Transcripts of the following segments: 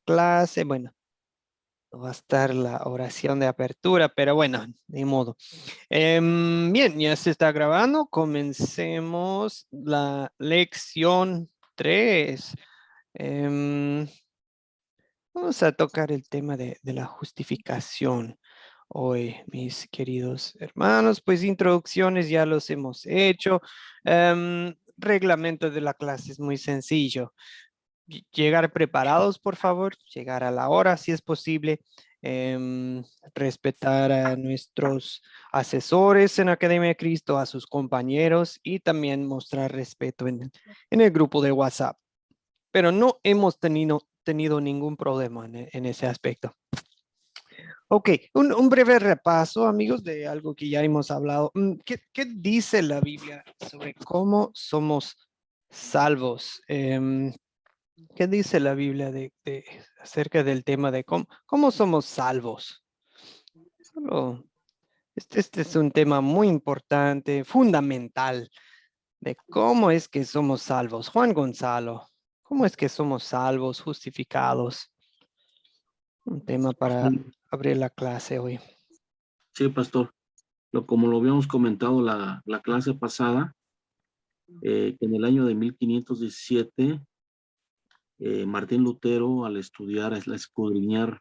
clase. Bueno, no va a estar la oración de apertura, pero bueno, ni modo. Bien, ya se está grabando. Comencemos la lección 3. Vamos a tocar el tema de la justificación hoy, mis queridos hermanos. Pues introducciones ya los hemos hecho. Reglamento de la clase es muy sencillo. Llegar preparados, por favor, llegar a la hora si es posible, em, respetar a nuestros asesores en Academia de Cristo, a sus compañeros y también mostrar respeto en el grupo de WhatsApp. Pero no hemos tenido ningún problema en ese aspecto. Ok, un breve repaso, amigos, de algo que ya hemos hablado. ¿Qué dice la Biblia sobre cómo somos salvos? ¿Qué dice la Biblia acerca del tema de cómo somos salvos? Solo, este es un tema muy importante, fundamental, de cómo es que somos salvos. Juan Gonzalo, ¿cómo es que somos salvos, justificados? Un tema para Sí, abrir la clase hoy. sí, pastor. Como lo habíamos comentado la clase pasada, que en el año de 1517, Martín Lutero, al estudiar, al escudriñar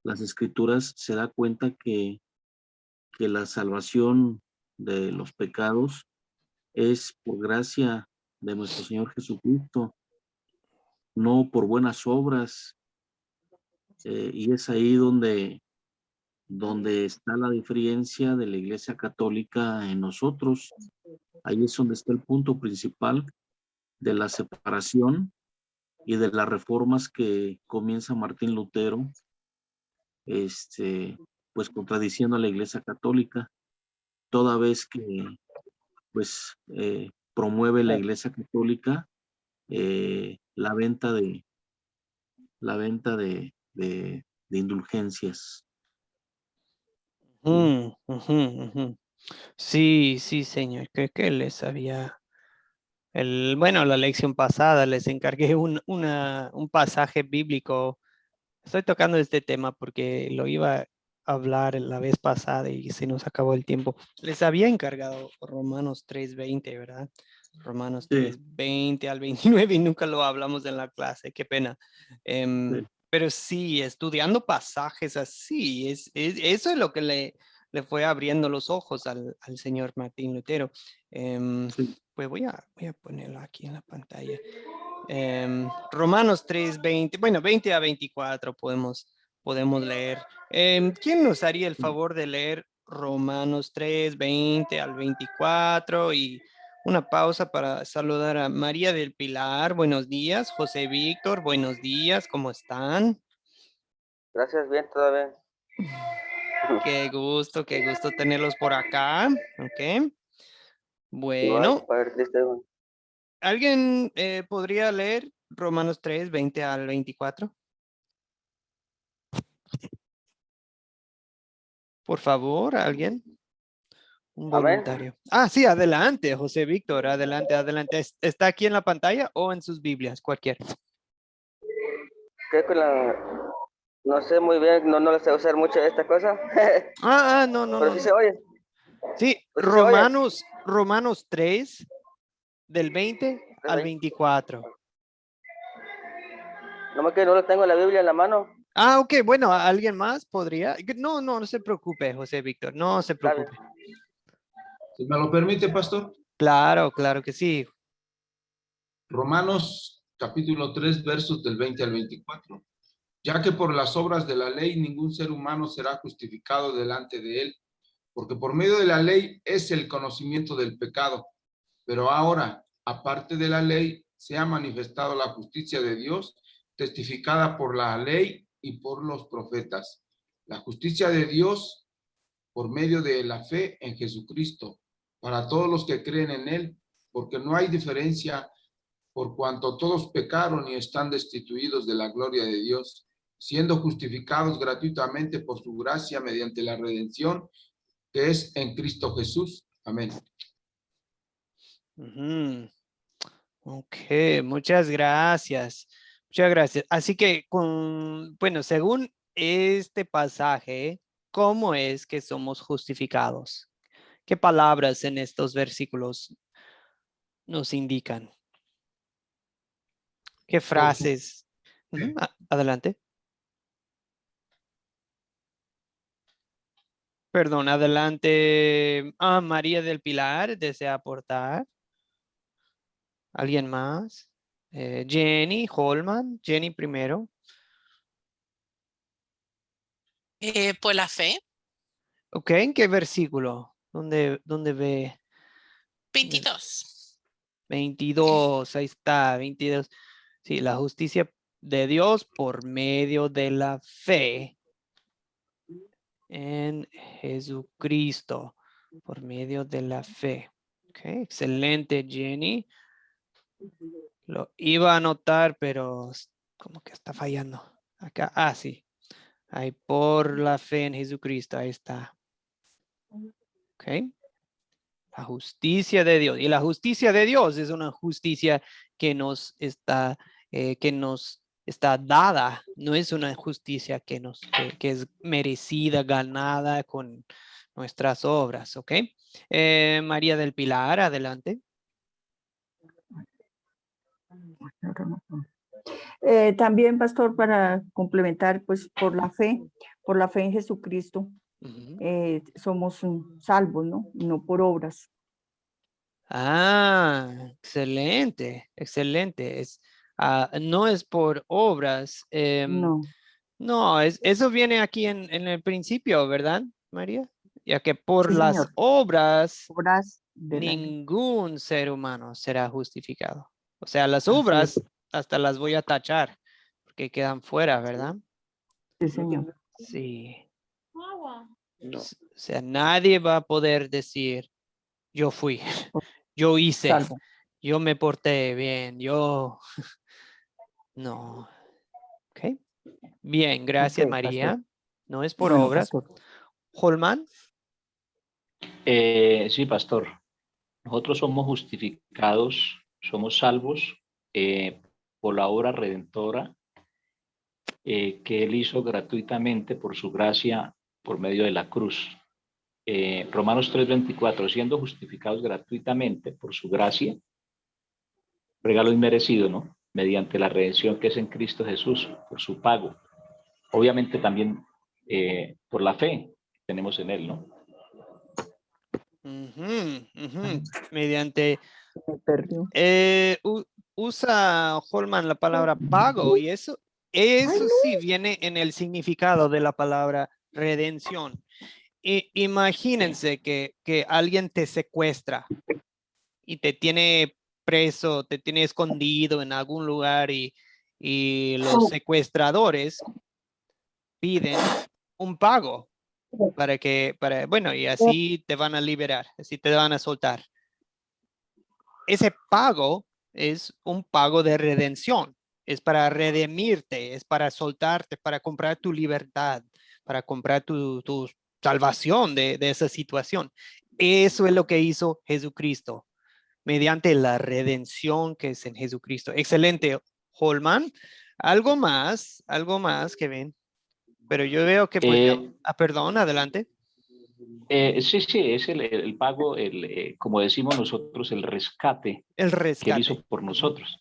las escrituras, se da cuenta que la salvación de los pecados es por gracia de nuestro Señor Jesucristo, no por buenas obras. Y es ahí donde está la diferencia de la Iglesia Católica en nosotros. Ahí es donde está el punto principal de la separación y de las reformas que comienza Martín Lutero, pues contradiciendo a la Iglesia Católica, toda vez que pues promueve la Iglesia Católica la venta de indulgencias. Ujú, ujú, ujú. Sí, sí, señor. Creo que les había bueno, la lección pasada les encargué un pasaje bíblico. Estoy tocando este tema porque lo iba a hablar la vez pasada y se nos acabó el tiempo. Les había encargado Romanos 3:20, ¿verdad? Romanos Sí, 3:20 al 29 y nunca lo hablamos en la clase, qué pena. sí, Pero sí, estudiando pasajes así, eso es lo que le fue abriendo los ojos al señor Martín Lutero. sí. Pues voy a ponerlo aquí en la pantalla. Romanos 3:20, bueno, 20 a 24 podemos leer. ¿Quién nos haría el favor de leer Romanos 3:20 al 24? Y una pausa para saludar a María del Pilar. Buenos días. José Víctor, buenos días. ¿Cómo están? Gracias, bien, todo bien. Qué gusto tenerlos por acá. Ok. Igual, Bueno, Padre Cristo. ¿alguien podría leer Romanos 3:20 al 24? Por favor, ¿alguien? Un Amén. voluntario. Ah, sí, adelante, José Víctor, adelante, adelante. ¿Está aquí en la pantalla o en sus Biblias? Cualquier. Creo que no sé muy bien, no le sé usar mucho esta cosa, No, no, pero no, sí no. se oye, Sí, pues sí se oye. Romanos 3, del 20 al 3:20. 24. No me que no lo tengo en la Biblia en la mano. Ok, bueno, ¿alguien más podría? No, no, no se preocupe, José Víctor, no se Está bien. preocupe. Si me lo permite, pastor. Claro, claro que sí. Romanos capítulo 3, versos del 20 al 24. Ya que por las obras de la ley ningún ser humano será justificado delante de él, porque por medio de la ley es el conocimiento del pecado. Pero ahora, aparte de la ley, se ha manifestado la justicia de Dios, testificada por la ley y por los profetas. La justicia de Dios por medio de la fe en Jesucristo, para todos los que creen en él, porque no hay diferencia por cuanto todos pecaron y están destituidos de la gloria de Dios, siendo justificados gratuitamente por su gracia mediante la redención que es en Cristo Jesús. Amén. Ujú. Ok, muchas gracias. Muchas gracias. Así que, bueno, según este pasaje, ¿cómo es que somos justificados? ¿Qué palabras en estos versículos nos indican? ¿Qué frases? Adelante. Perdón, adelante. María del Pilar desea aportar. ¿Alguien más? Jenny Holman. Jenny primero. Por la fe. Ok, ¿en qué versículo? ¿Dónde ve? 22. 22, ahí está, 22. Sí, la justicia de Dios por medio de la fe en Jesucristo, por medio de la fe. Ok, excelente, Jenny. Lo iba a anotar, pero como que está fallando. Acá, sí. Ahí por la fe en Jesucristo, ahí está. Ok. La justicia de Dios. Y la justicia de Dios es una justicia que nos está dada. No es una justicia que es merecida, ganada con nuestras obras. ¿Ok? María del Pilar, adelante. También, pastor, para complementar, pues por la fe en Jesucristo, somos salvos, ¿no? No por obras. Excelente, excelente. No es por obras. No. No, eso viene aquí en el principio, ¿verdad, María? Ya que por Sí, las señor. obras Obras de la ley. ningún ser humano será justificado. O sea, las Así obras es. hasta las voy a tachar porque quedan fuera, ¿verdad? Sí, señor. Sí. No. O sea, nadie va a poder decir, yo fui, yo hice, Salvo. yo me porté bien, yo... No. Ok. Bien, gracias, Ok, María. pastor. No es por Bueno, obras. pastor. Holman. Sí, pastor. Nosotros somos justificados, somos salvos por la obra redentora que Él hizo gratuitamente por su gracia por medio de la cruz. Romanos 3:24, siendo justificados gratuitamente por su gracia, regalo inmerecido, ¿no? Mediante la redención que es en Cristo Jesús, por su pago. Obviamente también por la fe que tenemos en Él, ¿no? Mediante... Me perdió. usa Holman la palabra pago y eso sí viene en el significado de la palabra redención. Imagínense que alguien te secuestra y te tiene preso, te tiene escondido en algún lugar y los secuestradores piden un pago bueno, y así te van a liberar, así te van a soltar. Ese pago es un pago de redención, es para redimirte, es para soltarte, para comprar tu libertad, para comprar tu salvación de esa situación. Eso es lo que hizo Jesucristo mediante la redención que es en Jesucristo. Excelente, Holman. Algo más que ven, pero yo veo que pues, perdón, adelante. Sí, es el pago, como decimos nosotros, el rescate El que Él rescate. hizo por nosotros.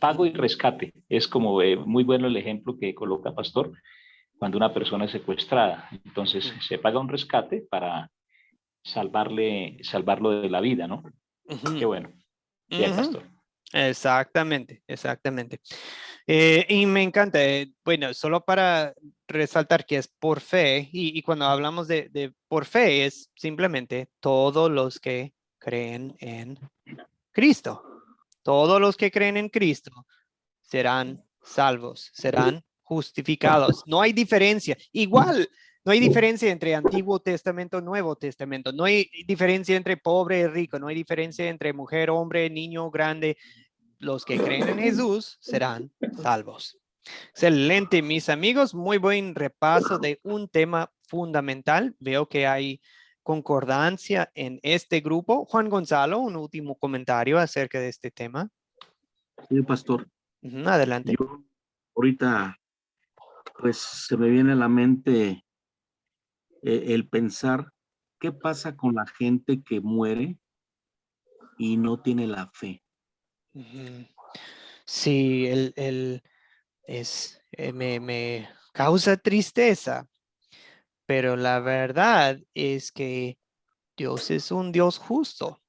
Pago y rescate. Es como muy bueno el ejemplo que coloca Pastor cuando una persona es secuestrada. Entonces se paga un rescate para salvarlo de la vida, ¿no? Qué bueno. Bien, Pastor. Exactamente. Y me encanta, bueno, solo para resaltar que es por fe, y cuando hablamos de por fe es simplemente todos los que creen en Cristo. Todos los que creen en Cristo serán salvos, serán justificados. No hay diferencia. Igual, no hay diferencia entre Antiguo Testamento y Nuevo Testamento. No hay diferencia entre pobre y rico. No hay diferencia entre mujer, hombre, niño, grande. Los que creen en Jesús serán salvos. Excelente, mis amigos. Muy buen repaso de un tema fundamental. Veo que hay concordancia en este grupo. Juan Gonzalo, un último comentario acerca de este tema. Sí, pastor. Adelante. Yo ahorita pues se me viene a la mente el pensar qué pasa con la gente que muere y no tiene la fe. Ujú. Sí, me causa tristeza, pero la verdad es que Dios es un Dios justo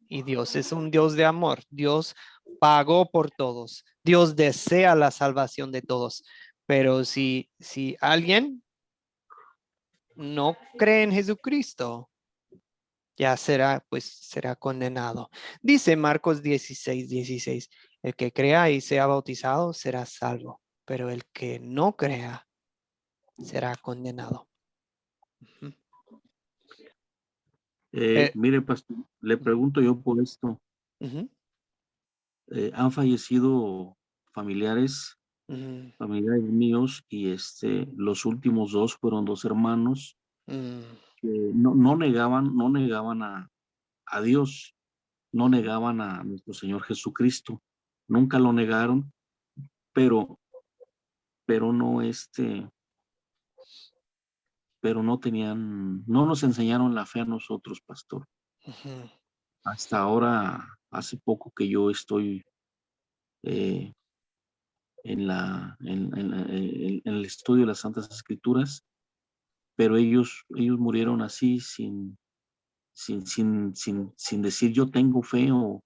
y Dios es un Dios de amor. Dios pagó por todos. Dios desea la salvación de todos. Pero si alguien no cree en Jesucristo, ya será condenado. Dice Marcos 16:16, el que crea y sea bautizado será salvo, pero el que no crea será condenado. Ujú. Mire, pastor, le pregunto yo por esto. Ujú, Han fallecido familiares, ujú, familiares míos, y los últimos dos fueron dos hermanos mm, que no negaban a Dios, no negaban a nuestro Señor Jesucristo, nunca lo negaron, pero, pero no pero no tenían, no nos enseñaron la fe a nosotros, pastor. ujú, Hasta ahora, hace poco que yo estoy eh, en el estudio de las Santas Escrituras, pero ellos murieron así sin decir yo tengo fe o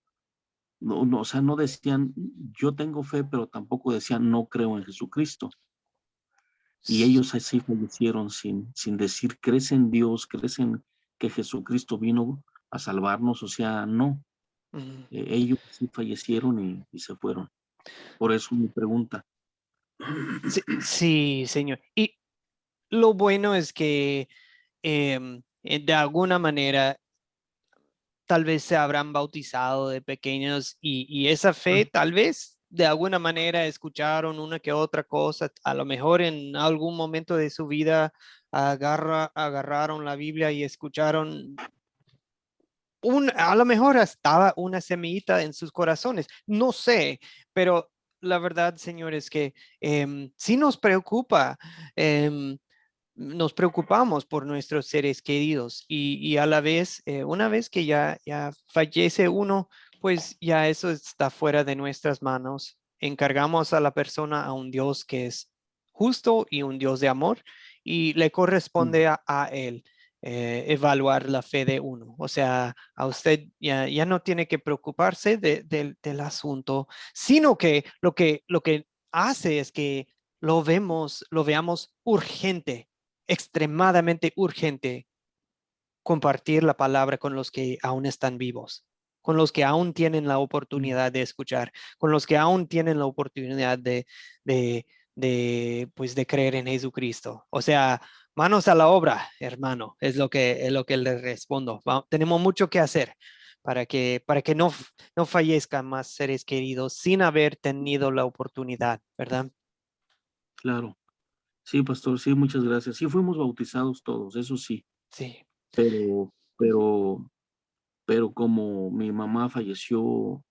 no, no, o sea, no decían yo tengo fe, pero tampoco decían no creo en Jesucristo. Y s- ellos así fallecieron sin decir crees en Dios, crees en que Jesucristo vino a salvarnos, o sea, no. ujú. Ellos sí fallecieron y se fueron. Por eso mi pregunta. Sí, sí, señor. Y lo bueno es que de alguna manera tal vez se habrán bautizado de pequeños y esa fe tal vez de alguna manera escucharon una que otra cosa, a lo mejor en algún momento de su vida agarraron la Biblia y escucharon a lo mejor estaba una semillita en sus corazones, no sé, pero la verdad, señor, es que sí nos preocupamos por nuestros seres queridos y a la vez, una vez que ya fallece uno, pues ya eso está fuera de nuestras manos. Encargamos a la persona a un Dios que es justo y un Dios de amor y le corresponde a él evaluar la fe de uno. O sea, a usted ya no tiene que preocuparse del asunto, sino que lo que hace es que lo veamos urgente, extremadamente urgente, compartir la palabra con los que aún están vivos, con los que aún tienen la oportunidad de escuchar, con los que aún tienen la oportunidad de, pues, de creer en Jesucristo. O sea, manos a la obra, hermano, es lo que le respondo. Tenemos mucho que hacer para que no fallezcan más seres queridos sin haber tenido la oportunidad, ¿verdad? Claro. Sí, pastor, sí, muchas gracias. Sí, fuimos bautizados todos, eso sí, Sí. pero, pero, pero como mi mamá falleció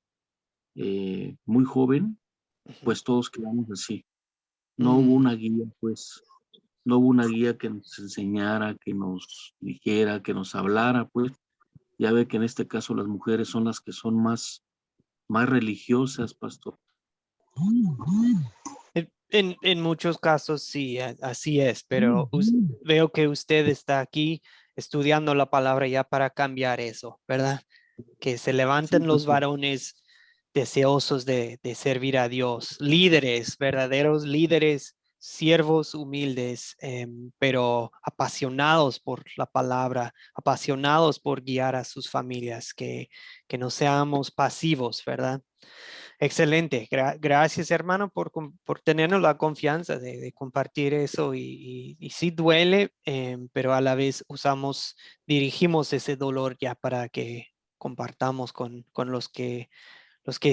muy joven, Ujú. pues todos quedamos así. No hubo Mm. una guía, pues, no hubo una guía que nos enseñara, que nos dijera, que nos hablara, pues. Ya ve que en este caso las mujeres son las que son más religiosas, pastor. En muchos casos sí, así es, pero veo que usted está aquí estudiando la palabra ya para cambiar eso, ¿verdad? Que se Sí, levanten los pastor. varones deseosos de servir a Dios, líderes, verdaderos líderes, siervos humildes, pero apasionados por la palabra, apasionados por guiar a sus familias, que no seamos pasivos, ¿verdad? Excelente. Gracias, hermano, por tenernos la confianza de compartir eso y sí duele, pero a la vez dirigimos ese dolor ya para que compartamos con los que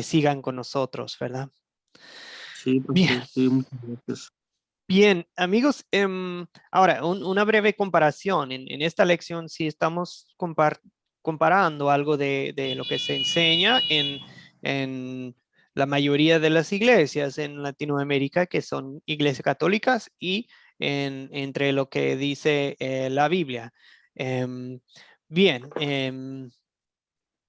sigan con nosotros, ¿verdad? Sí, Bien, pastor, sí, muchas gracias. bien, amigos. Ahora, una breve comparación. En esta lección sí estamos comparando algo de lo que se enseña en la mayoría de las iglesias en Latinoamérica que son iglesias católicas y entre lo que dice la Biblia. Bien,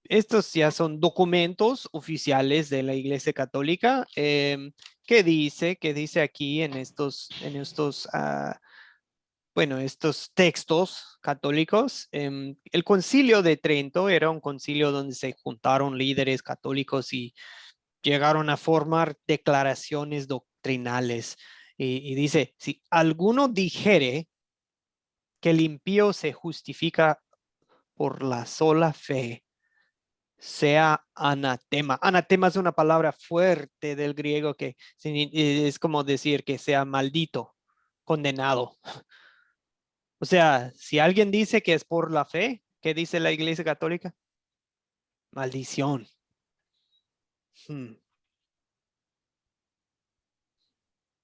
estos ya son documentos oficiales de la Iglesia Católica. ¿Qué dice aquí en estos bueno, estos textos católicos? El Concilio de Trento era un concilio donde se juntaron líderes católicos y llegaron a formar declaraciones doctrinales. Y dice, si alguno dijere que el impío se justifica por la sola fe, sea anatema. Anatema es una palabra fuerte del griego que es como decir que sea maldito, condenado. O sea, si alguien dice que es por la fe, ¿qué dice la Iglesia Católica? Maldición.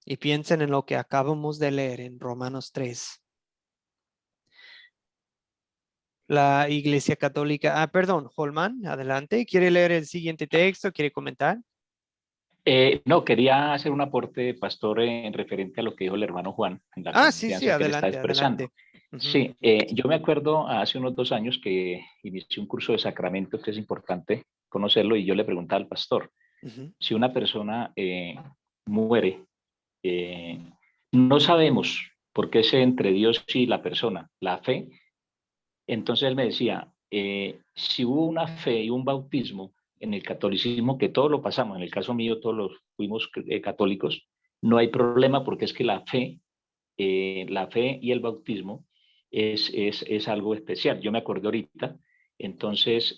Y piensen en lo que acabamos de leer en Romanos 3. La Iglesia Católica, perdón, Holman, adelante. ¿Quiere leer el siguiente texto? ¿Quiere comentar? No, quería hacer un aporte, pastor, en referente a lo que dijo el hermano Juan, en la Sí, confianza que le está adelante, expresando. adelante. Sí, yo me acuerdo hace unos 2 años que inicié un curso de sacramentos que es importante conocerlo, y yo le preguntaba al pastor, si una persona muere, no sabemos por qué es entre Dios y la persona, la fe. Entonces él me decía, si hubo una fe y un bautismo en el catolicismo, que todos lo pasamos, en el caso mío todos los fuimos católicos, no hay problema, porque es que la fe y el bautismo es algo especial. Yo me acordé ahorita, entonces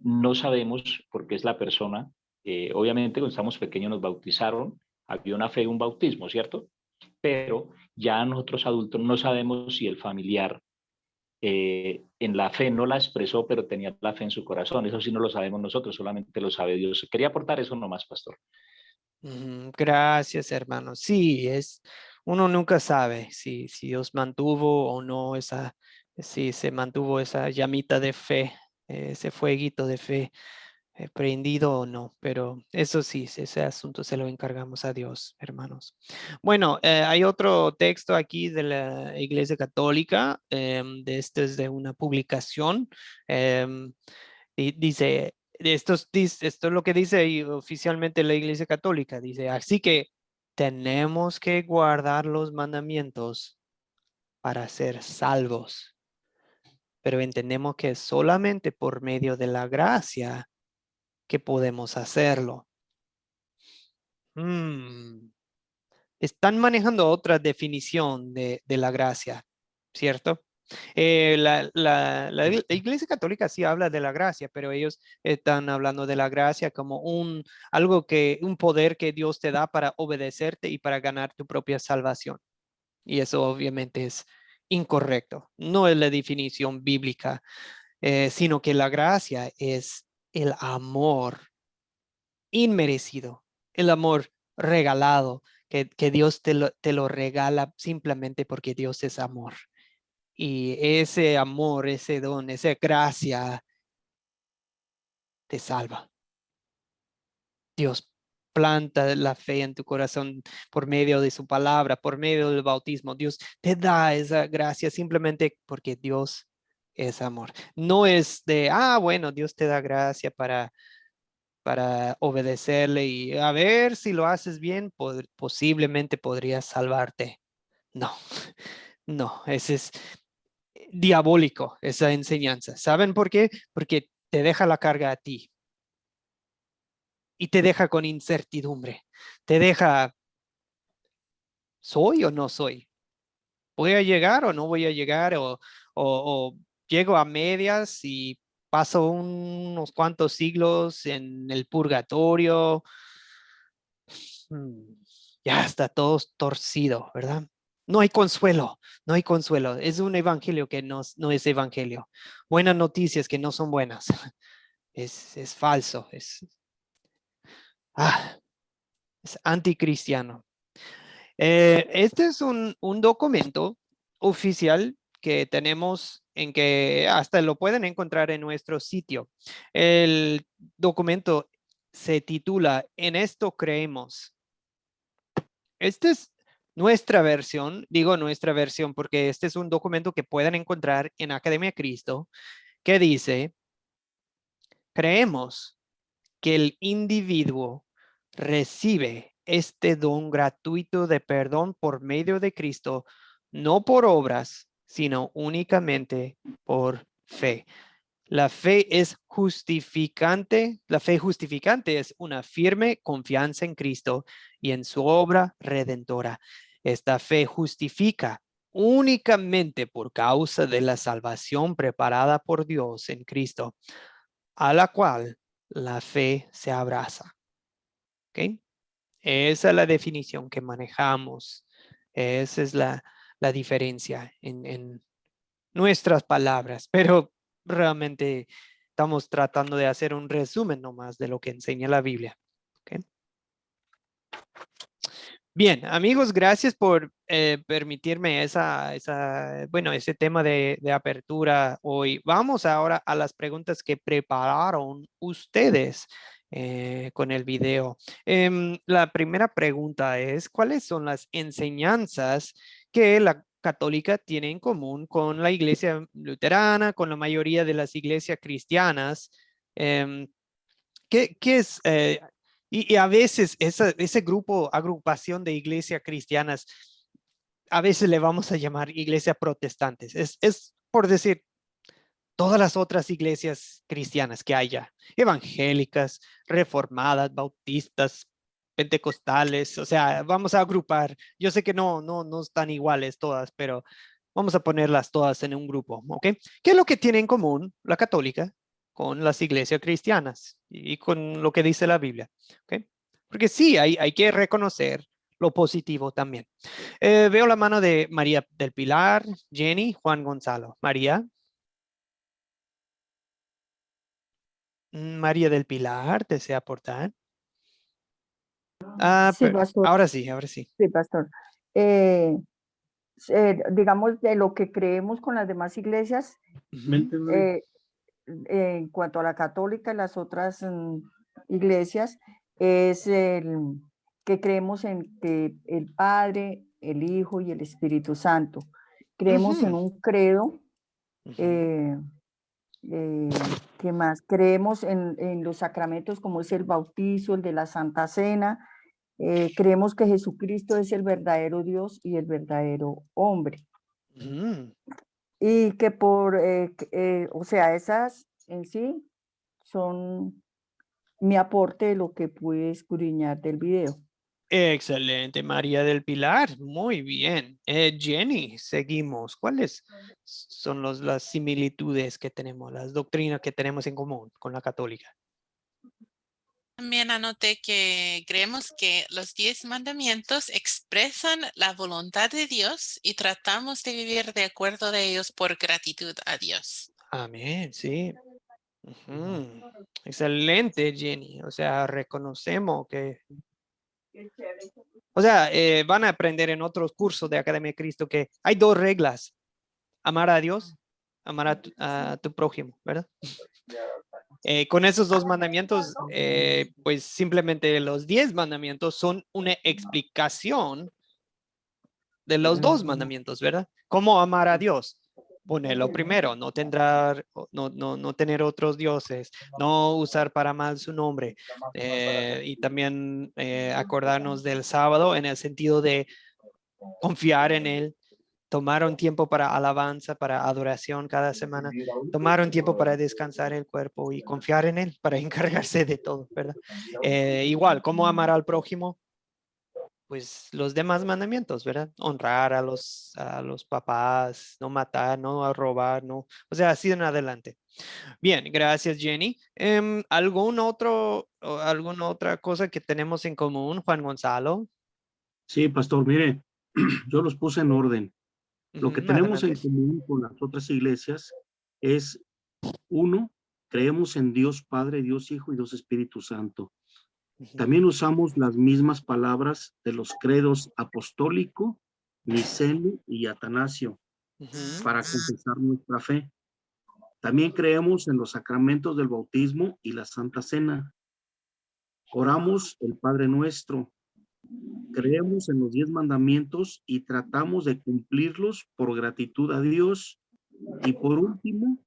no sabemos por qué es la persona. Obviamente cuando estamos pequeños nos bautizaron, había una fe y un bautismo, ¿cierto? Pero ya nosotros adultos no sabemos si el familiar en la fe no la expresó, pero tenía la fe en su corazón. Eso sí no lo sabemos nosotros, solamente lo sabe Dios. Quería aportar eso nomás, pastor. Gracias, hermano. Sí, uno nunca sabe si Dios mantuvo o no si se mantuvo esa llamita de fe, ese fueguito de fe prendido o no, pero eso sí, ese asunto se lo encargamos a Dios, hermanos. Bueno, hay otro texto aquí de la Iglesia Católica, este es de una publicación, y dice, esto es lo que dice oficialmente la Iglesia Católica, dice, así que tenemos que guardar los mandamientos para ser salvos, pero entendemos que solamente por medio de la gracia que podemos hacerlo. Están manejando otra definición de la gracia, ¿cierto? La Iglesia Católica sí habla de la gracia, pero ellos están hablando de la gracia como un poder que Dios te da para obedecerte y para ganar tu propia salvación. Y eso obviamente es incorrecto. No es la definición bíblica, sino que la gracia es el amor inmerecido, el amor regalado, que Dios te lo regala simplemente porque Dios es amor. Y ese amor, ese don, esa gracia te salva. Dios planta la fe en tu corazón por medio de su palabra, por medio del bautismo. Dios te da esa gracia simplemente porque Dios es amor. No es de, bueno, Dios te da gracia para obedecerle y a ver si lo haces bien, posiblemente podrías salvarte. No, no, ese es diabólico, esa enseñanza. ¿Saben por qué? Porque te deja la carga a ti y te deja con incertidumbre. Te deja, ¿soy o no soy? ¿Voy a llegar o no voy a llegar? O llego a medias y paso unos cuantos siglos en el purgatorio. Ya está todo torcido, ¿verdad? No hay consuelo, no hay consuelo. Es un evangelio que no es evangelio. Buenas noticias que no son buenas. Es falso, es anticristiano. Este es un documento oficial que tenemos en que hasta lo pueden encontrar en nuestro sitio. El documento se titula En esto creemos. Esta es nuestra versión, digo nuestra versión porque este es un documento que pueden encontrar en Academia Cristo, que dice: creemos que el individuo recibe este don gratuito de perdón por medio de Cristo, no por obras, sino únicamente por fe. La fe es justificante. La fe justificante es una firme confianza en Cristo y en su obra redentora. Esta fe justifica únicamente por causa de la salvación preparada por Dios en Cristo, a la cual la fe se abraza. ¿Ok? Esa es la definición que manejamos. Esa es la diferencia en nuestras palabras, pero realmente estamos tratando de hacer un resumen nomás de lo que enseña la Biblia. ¿Okay? Bien, amigos, gracias por permitirme ese tema de apertura hoy. Vamos ahora a las preguntas que prepararon ustedes con el video. La primera pregunta es: ¿cuáles son las enseñanzas que la católica tiene en común con la iglesia luterana, con la mayoría de las iglesias cristianas? ¿Qué es? Y a veces ese agrupación de iglesias cristianas, a veces le vamos a llamar iglesias protestantes. Es por decir, todas las otras iglesias cristianas que haya, evangélicas, reformadas, bautistas, pentecostales, o sea, vamos a agrupar. Yo sé que no están iguales todas, pero vamos a ponerlas todas en un grupo, ¿ok? ¿Qué es lo que tiene en común la católica con las iglesias cristianas y con lo que dice la Biblia? ¿Ok? Porque sí, hay que reconocer lo positivo también. Veo la mano de María del Pilar, Jenny, Juan Gonzalo. María. María del Pilar, ¿desea aportar? Sí, pastor. Ahora sí, ahora sí. Sí, pastor. Digamos, de lo que creemos con las demás iglesias, en cuanto a la católica y las otras iglesias, es que creemos en que el Padre, el Hijo y el Espíritu Santo. Creemos en un credo. ¿Qué más? Creemos en los sacramentos como es el bautizo, el de la Santa Cena. Creemos que Jesucristo es el verdadero Dios y el verdadero hombre. Y que o sea, esas en sí son mi aporte de lo que pude escudriñar del video. Excelente, María del Pilar. Muy bien. Jenny, seguimos. ¿Cuáles son las similitudes que tenemos, las doctrinas que tenemos en común con la católica? También anoté que creemos que los 10 mandamientos expresan la voluntad de Dios y tratamos de vivir de acuerdo de ellos por gratitud a Dios. Amén, sí. Excelente, Jenny. O sea, reconocemos que... O sea, van a aprender en otros cursos de Academia de Cristo que hay 2 reglas: amar a Dios, amar a tu prójimo, ¿verdad? Con esos 2 mandamientos, pues simplemente los 10 mandamientos son una explicación de los 2 mandamientos, ¿verdad? ¿Cómo amar a Dios? Ponerlo primero, no tener otros dioses, no usar para mal su nombre, y también acordarnos del sábado en el sentido de confiar en él, tomar un tiempo para alabanza, para adoración cada semana, tomar un tiempo para descansar el cuerpo y confiar en él para encargarse de todo, ¿verdad? Igual, ¿cómo amar al prójimo? Pues los demás mandamientos, ¿verdad? Honrar a los papás, no matar, no robar, no, o sea, así en adelante. Bien, gracias, Jenny. ¿Alguna otra cosa que tenemos en común, Juan Gonzalo? Sí, pastor, mire, yo los puse en orden. Lo que tenemos en Adelante. común con las otras iglesias es, 1, creemos en Dios Padre, Dios Hijo y Dios Espíritu Santo. También usamos las mismas palabras de los credos apostólico, niceno y atanasio para confesar nuestra fe. También creemos en los sacramentos del bautismo y la Santa Cena. Oramos el Padre Nuestro. Creemos en los 10 mandamientos y tratamos de cumplirlos por gratitud a Dios. Y por último,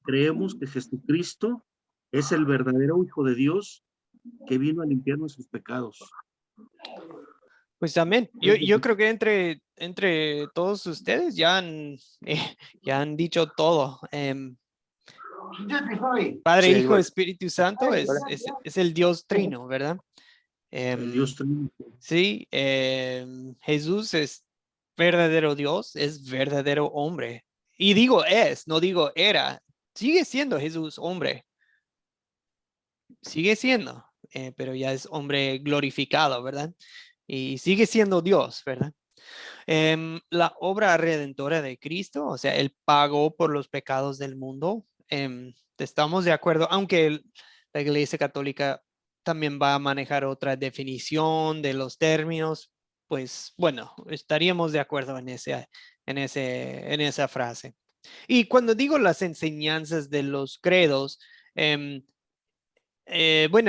creemos que Jesucristo es el verdadero Hijo de Dios que vino a limpiar nuestros pecados. Pues amén. Yo creo que entre todos ustedes ya han dicho todo. Padre, Sí, Hijo, bueno. Espíritu Santo es el Dios trino, ¿verdad? El Dios Trino. Sí, Jesús es verdadero Dios, es verdadero hombre. Y digo no digo era. Sigue siendo Jesús hombre. Sigue siendo, pero ya es hombre glorificado, ¿verdad? Y sigue siendo Dios, ¿verdad? La obra redentora de Cristo, o sea, Él pagó por los pecados del mundo. Estamos de acuerdo, aunque la Iglesia Católica también va a manejar otra definición de los términos, pues bueno, estaríamos de acuerdo en esa frase. Y cuando digo las enseñanzas de los credos, bueno,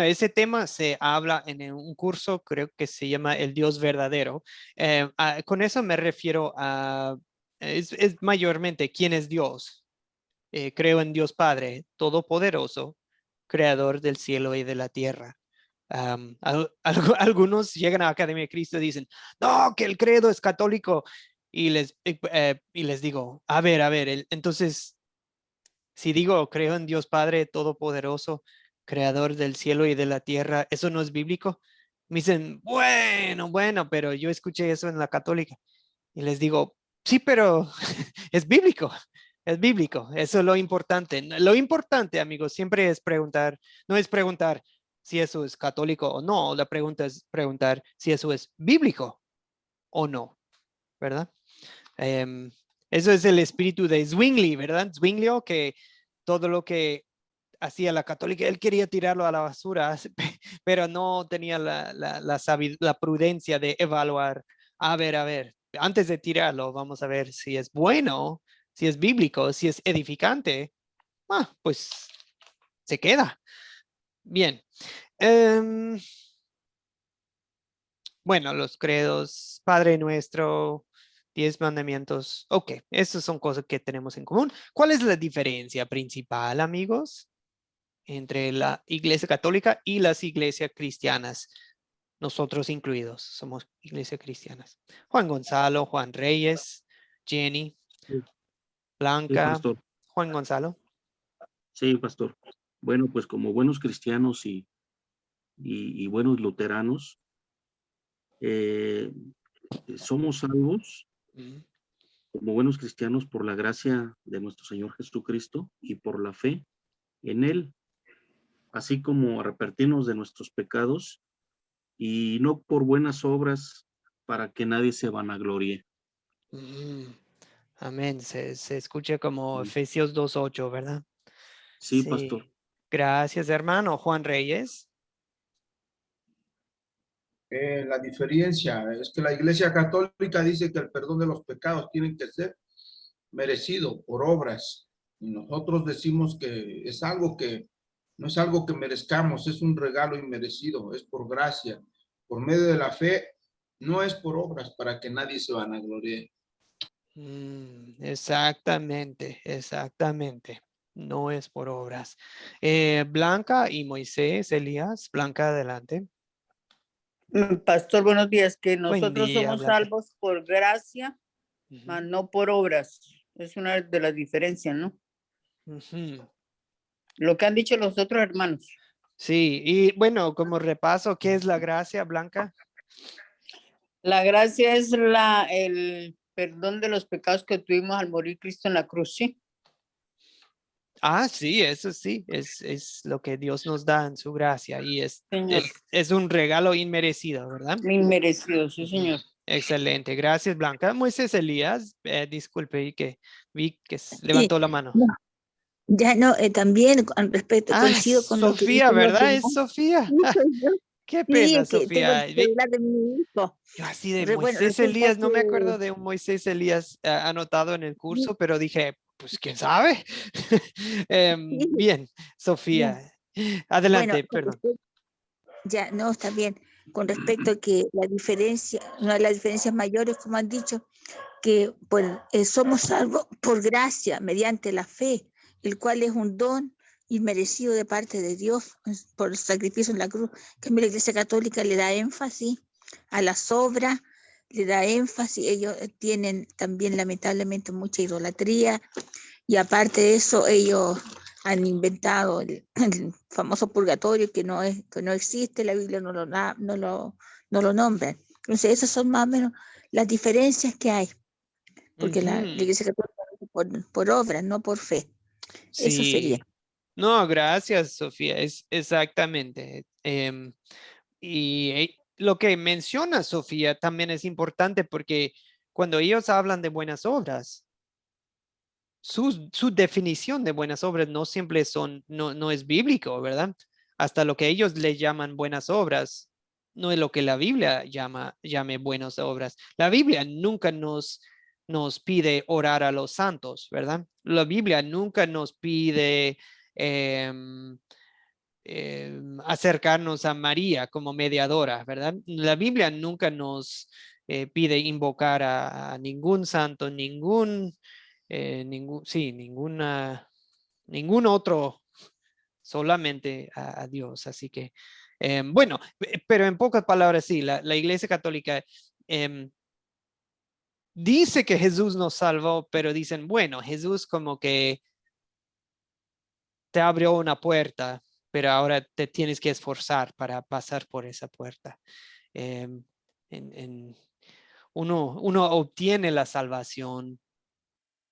ese tema se habla en un curso, creo que se llama El Dios Verdadero. Con eso me refiero a, es mayormente quién es Dios. Creo en Dios Padre, Todopoderoso, Creador del cielo y de la tierra. Algunos llegan a Academia de Cristo y dicen, no, que el credo es católico. Y les digo, a ver, entonces, si digo creo en Dios Padre Todopoderoso, Creador del cielo y de la tierra, ¿eso no es bíblico? Me dicen, bueno, pero yo escuché eso en la católica. Y les digo, sí, pero es bíblico, eso es lo importante. Lo importante, amigos, siempre es preguntar, no es preguntar si eso es católico o no, la pregunta es preguntar si eso es bíblico o no, ¿verdad? Eso es el espíritu de Zwingli, ¿verdad? Zwingli, que todo lo que hacía la católica, él quería tirarlo a la basura, pero no tenía la prudencia de evaluar. A ver, antes de tirarlo, vamos a ver si es bueno, si es bíblico, si es edificante. Pues se queda. Bien. Bueno, los credos, Padre Nuestro, 10 mandamientos. Ok, esas son cosas que tenemos en común. ¿Cuál es la diferencia principal, amigos, entre la Iglesia Católica y las iglesias cristianas? Nosotros incluidos, somos iglesias cristianas. Juan Gonzalo, Juan Reyes, Jenny, Sí, Blanca, pastor. Juan Gonzalo. Sí, pastor. Bueno, pues como buenos cristianos y buenos luteranos, somos salvos como buenos cristianos por la gracia de nuestro Señor Jesucristo y por la fe en Él, así como arrepentirnos de nuestros pecados y no por buenas obras para que nadie se vanaglorie. Amén. Se escucha como Efesios 2:8, ¿verdad? Sí, pastor. Gracias, hermano. Juan Reyes. La diferencia es que la Iglesia Católica dice que el perdón de los pecados tiene que ser merecido por obras. Y nosotros decimos que es algo que no es algo que merezcamos, es un regalo inmerecido, es por gracia, por medio de la fe, no es por obras para que nadie se vanaglorie. Exactamente. No es por obras. Blanca y Moisés, Elías. Blanca, adelante. Pastor, buenos días. Que Buen nosotros día, somos Blanca. salvos por gracia, mas no por obras. Es una de las diferencias, ¿no? Lo que han dicho los otros hermanos. Sí, y bueno, como repaso, ¿qué es la gracia, Blanca? La gracia es el perdón de los pecados que tuvimos al morir Cristo en la cruz, ¿sí? Sí, eso sí, es lo que Dios nos da en su gracia y Señor. es un regalo inmerecido, ¿verdad? Inmerecido, sí, señor. Excelente, gracias, Blanca. Moisés Elías, disculpe que vi que levantó la mano. No, ya no, también con respecto, coincido con lo que Sofía, dicen los ¿verdad? demás. Es Sofía. Sí, soy yo. Qué pena, Sí, que tengo Sofía. el celular de mi hijo. Yo así de Pero bueno, Moisés resulta Elías, no me que- acuerdo de un Moisés Elías anotado en el curso, pero dije, pues quién sabe. Sí. Bien, Sofía. Adelante, Bueno, perdón. Ya, no, está bien. Con respecto a que la diferencia, una de las diferencias mayores, como han dicho, que somos salvos por gracia, mediante la fe, el cual es un don inmerecido de parte de Dios por el sacrificio en la cruz. Que la Iglesia Católica le da énfasis a las obras, le da énfasis, ellos tienen también lamentablemente mucha idolatría, y aparte de eso ellos han inventado el famoso purgatorio que no existe, la Biblia no lo nombra. Entonces esas son más o menos las diferencias que hay, porque la Iglesia Católica por obras, no por fe. Eso sería. Sí. No, gracias, Sofía. Es exactamente. Lo que menciona Sofía también es importante porque cuando ellos hablan de buenas obras, su definición de buenas obras no siempre no es bíblico, ¿verdad? Hasta lo que ellos le llaman buenas obras no es lo que la Biblia llame buenas obras. La Biblia nunca nos pide orar a los santos, ¿verdad? La Biblia nunca nos pide acercarnos a María como mediadora, ¿verdad? La Biblia nunca nos pide invocar a ningún santo, ningún otro, solamente a Dios. Así que, bueno, pero en pocas palabras, sí, la Iglesia Católica dice que Jesús nos salvó, pero dicen, bueno, Jesús como que te abrió una puerta, pero ahora te tienes que esforzar para pasar por esa puerta. Uno obtiene la salvación.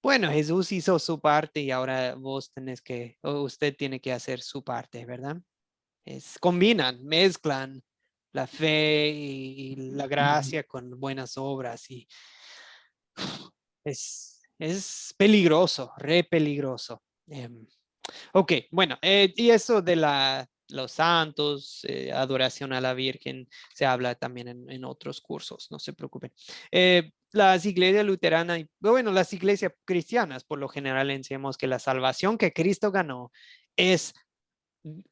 Bueno, Jesús hizo su parte y ahora usted tiene que hacer su parte, ¿verdad? Combinan, mezclan la fe y la gracia con buenas obras y es peligroso, re peligroso. Ok, bueno, y eso de los santos, adoración a la Virgen, se habla también en otros cursos, no se preocupen. Las iglesias luteranas, bueno, las iglesias cristianas, por lo general enseñamos que la salvación que Cristo ganó es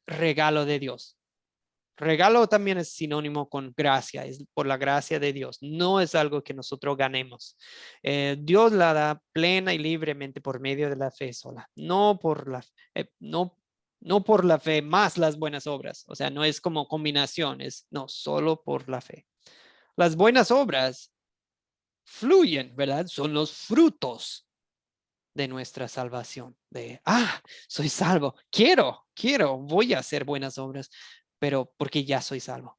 regalo de Dios. Regalo también es sinónimo con gracia, es por la gracia de Dios, no es algo que nosotros ganemos. Dios la da plena y libremente por medio de la fe sola, no por la fe más las buenas obras, o sea, no es como combinaciones, no, solo por la fe. Las buenas obras fluyen, ¿verdad? Son los frutos de nuestra salvación, soy salvo, quiero, voy a hacer buenas obras, pero porque ya soy salvo.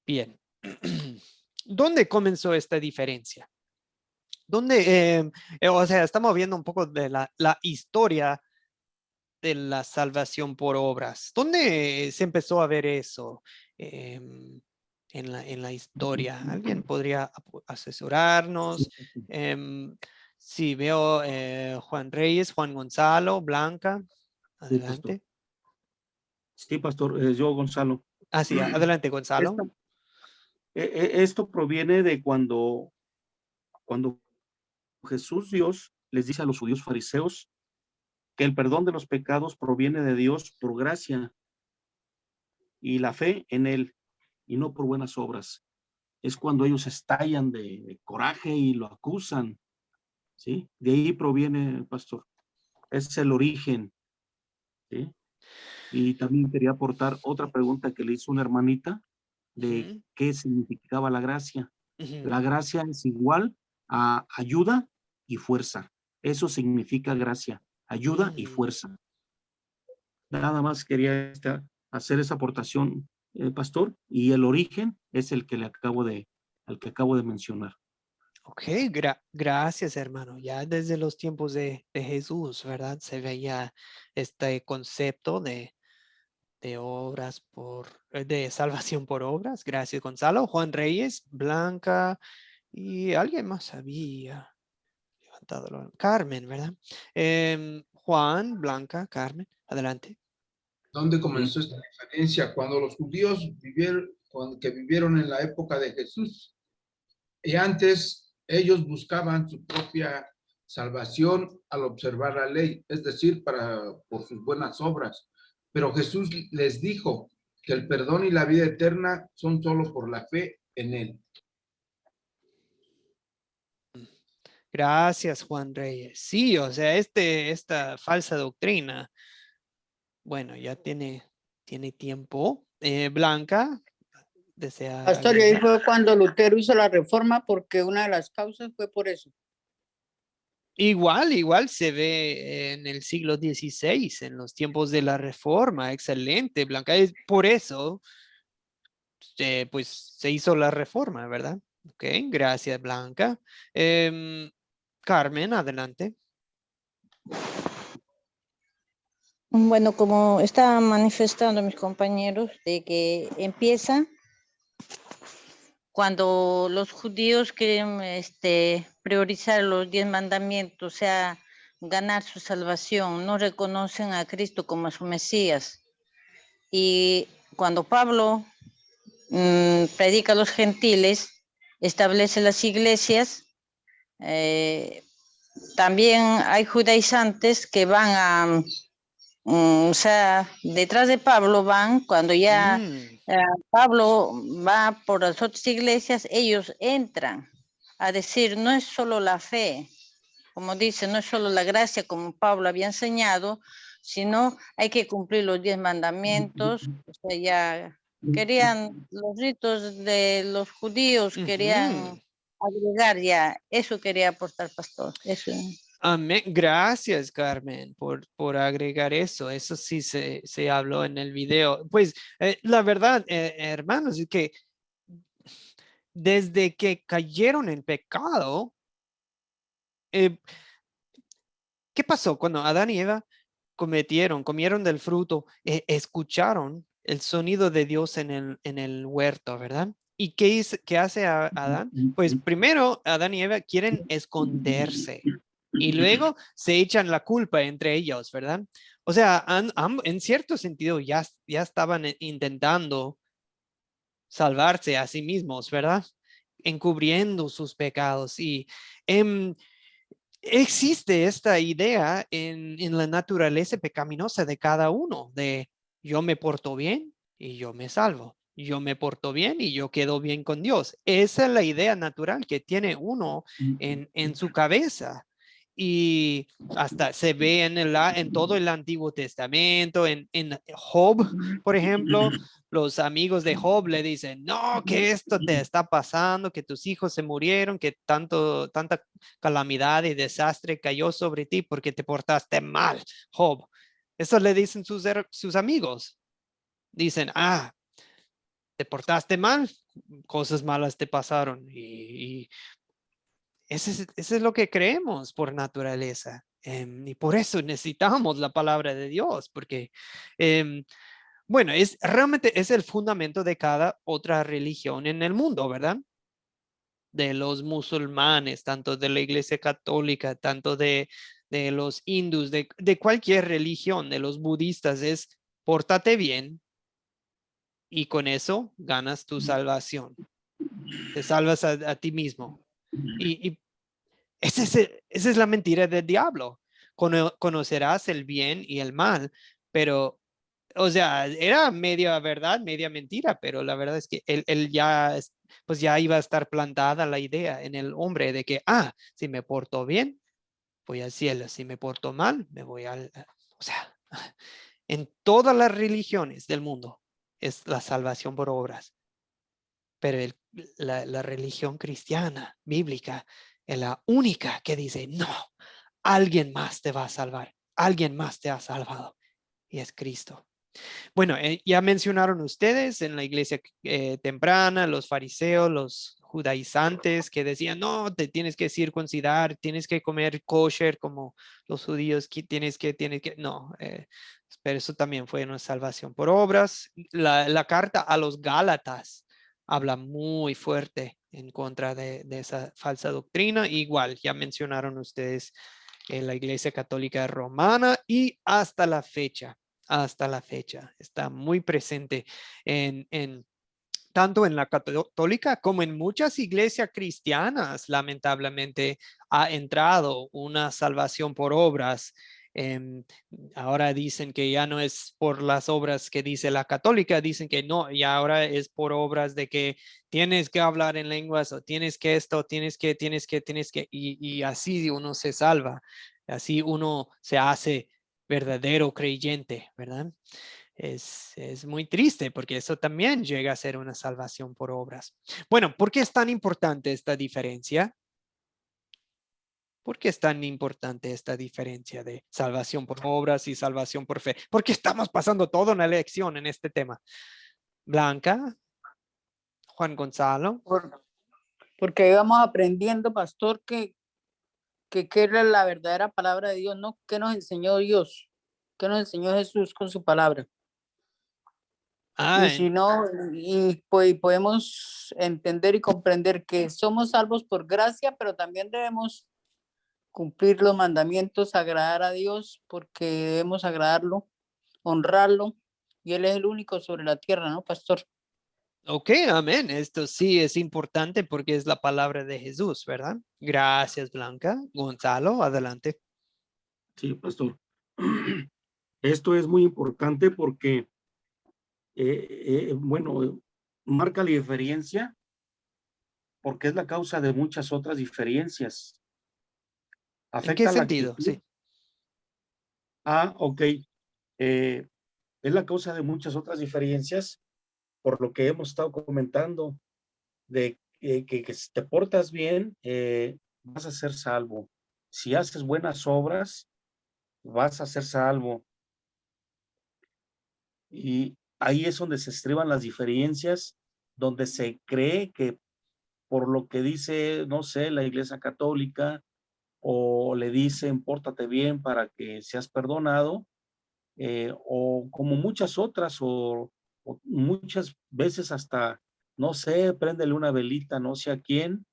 Bien, ¿dónde comenzó esta diferencia? ¿Dónde, o sea, estamos viendo un poco de la historia de la salvación por obras? ¿Dónde se empezó a ver eso en la historia? ¿Alguien podría asesorarnos? Sí, veo Juan Reyes, Juan Gonzalo, Blanca. Adelante. Sí, pastor, yo, Gonzalo. Sí, adelante, Gonzalo. Esto proviene de cuando Jesús, Dios, les dice a los judíos fariseos que el perdón de los pecados proviene de Dios por gracia y la fe en Él, y no por buenas obras. Es cuando ellos estallan de coraje y lo acusan, ¿sí? De ahí proviene, pastor. Es el origen, ¿sí? Y también quería aportar otra pregunta que le hizo una hermanita de qué significaba la gracia. La gracia es igual a ayuda y fuerza. Eso significa gracia, ayuda y fuerza. Nada más quería hacer esa aportación, pastor, y el origen es el que acabo de mencionar. Ok, gracias, hermano. Ya desde los tiempos de Jesús, ¿verdad? Se veía este concepto de obras de salvación por obras. Gracias, Gonzalo. Juan Reyes, Blanca y alguien más había levantado. Carmen, ¿verdad? Juan, Blanca, Carmen, adelante. ¿Dónde comenzó esta diferencia? Cuando los judíos vivieron en la época de Jesús. Y antes ellos buscaban su propia salvación al observar la ley, es decir, por sus buenas obras. Pero Jesús les dijo que el perdón y la vida eterna son solo por la fe en él. Gracias, Juan Reyes. Sí, o sea, esta falsa doctrina, bueno, ya tiene tiempo. Blanca, ¿desea Pastor, y ahí agregar? fue cuando Lutero hizo la reforma porque una de las causas fue por eso. Igual se ve en el siglo XVI, en los tiempos de la Reforma. Excelente, Blanca. Es por eso, pues, se hizo la reforma, ¿verdad? Ok, gracias, Blanca. Carmen, adelante. Bueno, como estaban manifestando mis compañeros, de que empieza cuando los judíos quieren priorizar los 10 mandamientos, o sea, ganar su salvación, no reconocen a Cristo como su Mesías. Y cuando Pablo predica a los gentiles, establece las iglesias, también hay judaizantes que van a, o sea, detrás de Pablo van, cuando ya Pablo va por las otras iglesias, ellos entran a decir, no es solo la fe, como dice, no es solo la gracia como Pablo había enseñado, sino hay que cumplir los 10 mandamientos, o sea, ya querían los ritos de los judíos, querían agregar ya, eso quería aportar, pastor, eso. Amén. Gracias, Carmen, por agregar eso. Eso sí se habló en el video. Pues la verdad, hermanos, es que desde que cayeron en pecado, ¿qué pasó cuando Adán y Eva comieron del fruto, escucharon el sonido de Dios en el huerto, ¿verdad? ¿Y qué hace Adán? Pues primero Adán y Eva quieren esconderse y luego se echan la culpa entre ellos, ¿verdad? O sea, en cierto sentido ya estaban intentando salvarse a sí mismos, ¿verdad? Encubriendo sus pecados y existe esta idea en la naturaleza pecaminosa de cada uno, de yo me porto bien y yo me salvo, yo me porto bien y yo quedo bien con Dios. Esa es la idea natural que tiene uno en su cabeza. Y hasta se ve en todo el Antiguo Testamento, en Job, por ejemplo, los amigos de Job le dicen, no, que esto te está pasando, que tus hijos se murieron, que tanta calamidad y desastre cayó sobre ti porque te portaste mal, Job. Eso le dicen sus amigos. Dicen, te portaste mal, cosas malas te pasaron. Y eso es lo que creemos por naturaleza. Y por eso necesitamos la palabra de Dios, porque bueno, realmente es el fundamento de cada otra religión en el mundo, ¿verdad? De los musulmanes, tanto de la Iglesia Católica, tanto de los hindús, de cualquier religión, de los budistas, es pórtate bien y con eso ganas tu salvación. Te salvas a ti mismo. Y esa es la mentira del diablo. Conocerás el bien y el mal, pero o sea, era media verdad, media mentira, pero la verdad es que él ya, pues ya iba a estar plantada la idea en el hombre de que, si me porto bien, voy al cielo, si me porto mal, me voy o sea, en todas las religiones del mundo es la salvación por obras, pero la religión cristiana, bíblica, es la única que dice, no, alguien más te va a salvar, alguien más te ha salvado, y es Cristo. Bueno, ya mencionaron ustedes en la iglesia temprana, los fariseos, los judaizantes que decían, no, te tienes que circuncidar, tienes que comer kosher como los judíos, tienes que, no, pero eso también fue una salvación por obras. La carta a los Gálatas habla muy fuerte en contra de esa falsa doctrina. Igual, ya mencionaron ustedes la iglesia católica romana y hasta la fecha está muy presente tanto en la católica como en muchas iglesias cristianas. Lamentablemente ha entrado una salvación por obras Ahora dicen que ya no es por las obras que dice la católica, dicen que no, y ahora es por obras de que tienes que hablar en lenguas o tienes que esto, tienes que, y así uno se salva, así uno se hace verdadero creyente, ¿verdad? Es muy triste porque eso también llega a ser una salvación por obras. Bueno, ¿por qué es tan importante esta diferencia? ¿Por qué es tan importante esta diferencia de salvación por obras y salvación por fe? Porque estamos pasando toda una lección en este tema. Blanca, Juan Gonzalo. Porque ahí vamos aprendiendo, pastor, que era la verdadera palabra de Dios, ¿no? ¿Qué nos enseñó Dios? ¿Qué nos enseñó Jesús con su palabra? Y si no, y pues podemos entender y comprender que somos salvos por gracia, pero también debemos cumplir los mandamientos, agradar a Dios, porque debemos agradarlo, honrarlo, y Él es el único sobre la tierra, ¿no, pastor? Ok, amén. Esto sí es importante porque es la palabra de Jesús, ¿verdad? Gracias, Blanca. Gonzalo, adelante. Sí, pastor. Esto es muy importante porque, bueno, marca la diferencia porque es la causa de muchas otras diferencias. ¿En qué Afecta la sentido? actitud. Sí. Ok. Es la causa de muchas otras diferencias por lo que hemos estado comentando de que si te portas bien, vas a ser salvo. Si haces buenas obras, vas a ser salvo. Y ahí es donde se estriban las diferencias, donde se cree que por lo que dice, no sé, la Iglesia Católica, o le dicen, pórtate bien para que seas perdonado, o como muchas otras, o muchas veces hasta, no sé, préndele una velita, no sé a quién,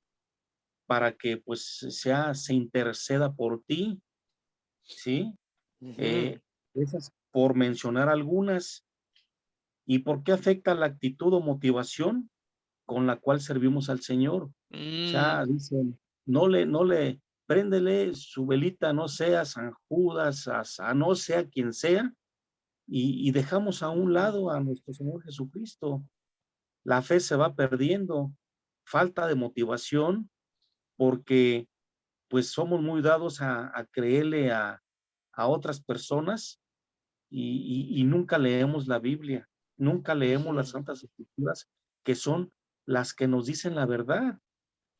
para que pues se interceda por ti, ¿sí? Esas por mencionar algunas. ¿Y por qué afecta la actitud o motivación con la cual servimos al Señor? O sea, dicen, no le, préndele su velita, no sea a San Judas, a no sea quien sea, y dejamos a un lado a nuestro Señor Jesucristo. La fe se va perdiendo, falta de motivación, porque pues somos muy dados a creerle a otras personas y nunca leemos la Biblia, nunca leemos las Santas Escrituras, que son las que nos dicen la verdad.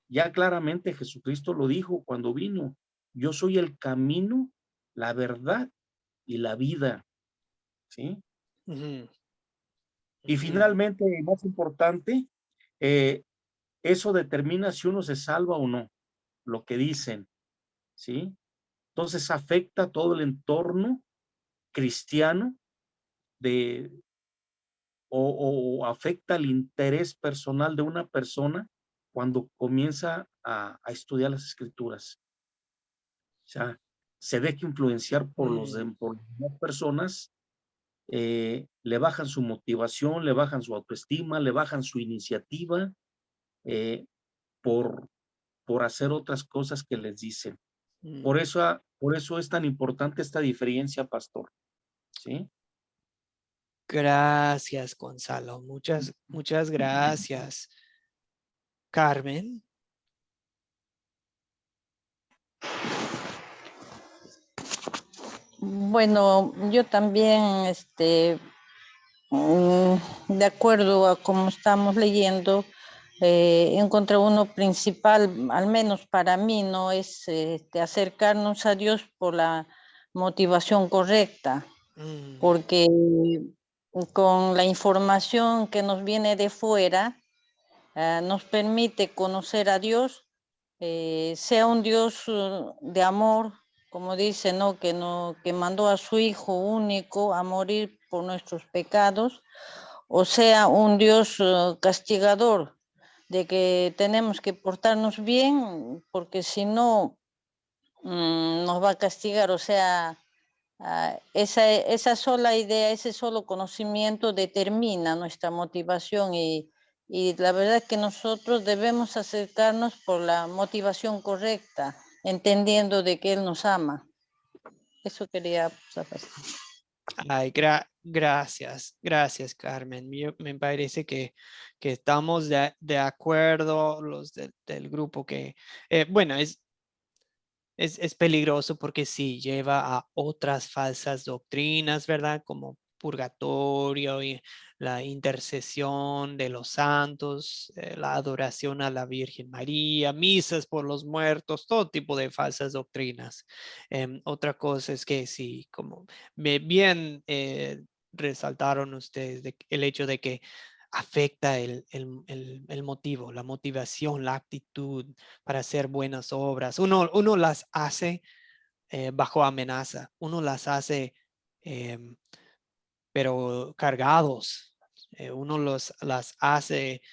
Ya claramente Jesucristo lo dijo cuando vino, yo soy el camino, la verdad y la vida, ¿sí? Y finalmente, más importante, eso determina si uno se salva o no, lo que dicen, ¿sí? Entonces afecta todo el entorno cristiano o afecta el interés personal de una persona cuando comienza a estudiar las escrituras. O sea, se deja influenciar por por las personas, le bajan su motivación, le bajan su autoestima, le bajan su iniciativa por hacer otras cosas que les dicen. Por eso es tan importante esta diferencia, pastor. ¿Sí? Gracias, Gonzalo. Muchas gracias. Carmen. Bueno, yo también, de acuerdo a cómo estamos leyendo, encontré uno principal, al menos para mí, no es acercarnos a Dios por la motivación correcta, porque con la información que nos viene de fuera, nos permite conocer a Dios, sea un Dios de amor, como dice, ¿no? Que mandó a su Hijo único a morir por nuestros pecados, o sea, un Dios castigador, de que tenemos que portarnos bien, porque si no, nos va a castigar. O sea, esa sola idea, ese solo conocimiento determina nuestra motivación, y la verdad es que nosotros debemos acercarnos por la motivación correcta, entendiendo de que Él nos ama. Eso quería saber. Ay, gracias, Carmen. Me parece que estamos de acuerdo los del grupo que, bueno, es peligroso porque sí lleva a otras falsas doctrinas, ¿verdad? Como purgatorio y la intercesión de los santos, la adoración a la Virgen María, misas por los muertos, todo tipo de falsas doctrinas. Otra cosa es que sí, como bien resaltaron ustedes el hecho de que afecta el motivo, la motivación, la actitud para hacer buenas obras. Uno las hace bajo amenaza, uno las hace pero cargados, uno las hace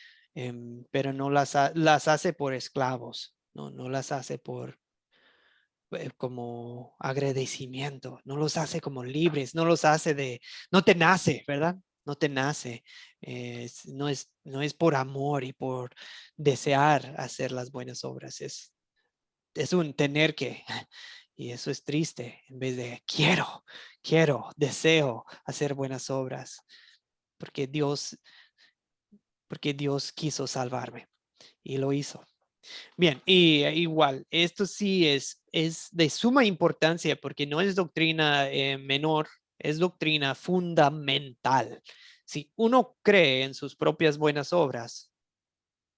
pero no las hace por esclavos, no las hace por como agradecimiento, no los hace como libres, no los hace no te nace, ¿verdad? No te nace, no es por amor y por desear hacer las buenas obras, es un tener que, y eso es triste, en vez de deseo hacer buenas obras, porque Dios quiso salvarme y lo hizo. Bien, y igual, esto sí es de suma importancia porque no es doctrina menor, es doctrina fundamental. Si uno cree en sus propias buenas obras,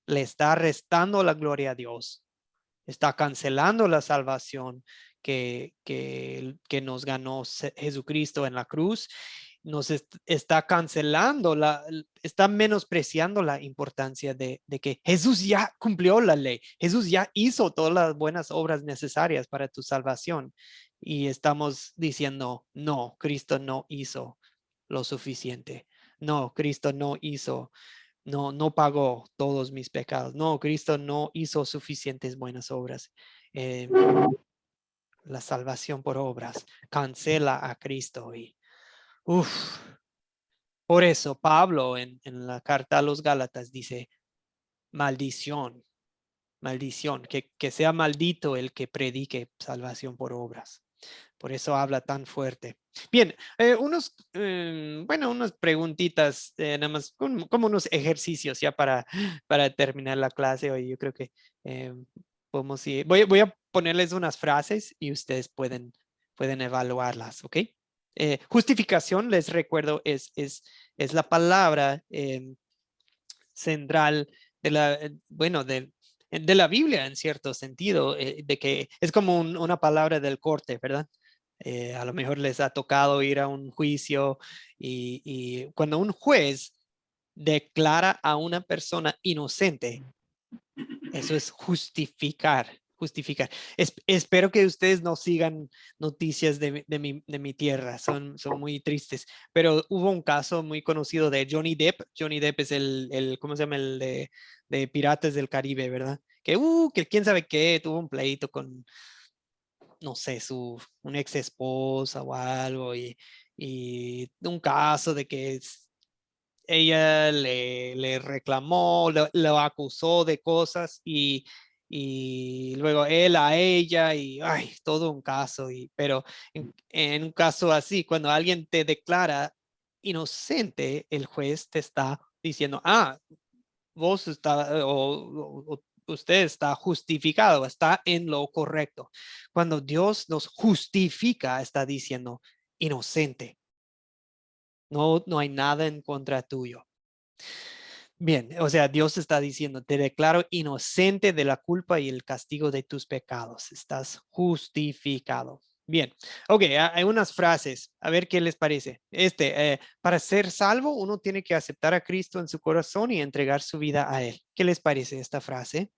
le está restando la gloria a Dios, está cancelando la salvación que nos ganó Jesucristo en la cruz, nos está cancelando, está menospreciando la importancia de que Jesús ya cumplió la ley, Jesús ya hizo todas las buenas obras necesarias para tu salvación y estamos diciendo, no, Cristo no hizo lo suficiente, no, Cristo no pagó todos mis pecados. No, Cristo no hizo suficientes buenas obras. La salvación por obras cancela a Cristo. Y, por eso Pablo en la carta a los Gálatas dice, maldición, que sea maldito el que predique salvación por obras. Por eso habla tan fuerte. Bien, unas preguntitas, nada más como unos ejercicios ya para terminar la clase hoy. Yo creo que podemos ir. Voy a ponerles unas frases y ustedes pueden evaluarlas, ¿ok? Justificación, les recuerdo, es la palabra central de de la Biblia en cierto sentido, de que es como una palabra del corte, ¿verdad? A lo mejor les ha tocado ir a un juicio y cuando un juez declara a una persona inocente, eso es justificar. Espero que ustedes no sigan noticias de mi tierra, son muy tristes, pero hubo un caso muy conocido de Johnny Depp. Johnny Depp es ¿cómo se llama? El de Piratas del Caribe, ¿verdad? Que quién sabe qué, tuvo un pleito con, no sé, una ex esposa o algo y un caso de que ella le reclamó, lo acusó de cosas y luego él a ella y ay, todo un caso. Pero en un caso así, cuando alguien te declara inocente, el juez te está diciendo, vos está o usted está justificado, está en lo correcto. Cuando Dios nos justifica, está diciendo inocente. No hay nada en contra tuyo. Bien, o sea, Dios está diciendo, te declaro inocente de la culpa y el castigo de tus pecados. Estás justificado. Bien, ok, hay unas frases, a ver qué les parece. Para ser salvo, uno tiene que aceptar a Cristo en su corazón y entregar su vida a Él. ¿Qué les parece esta frase?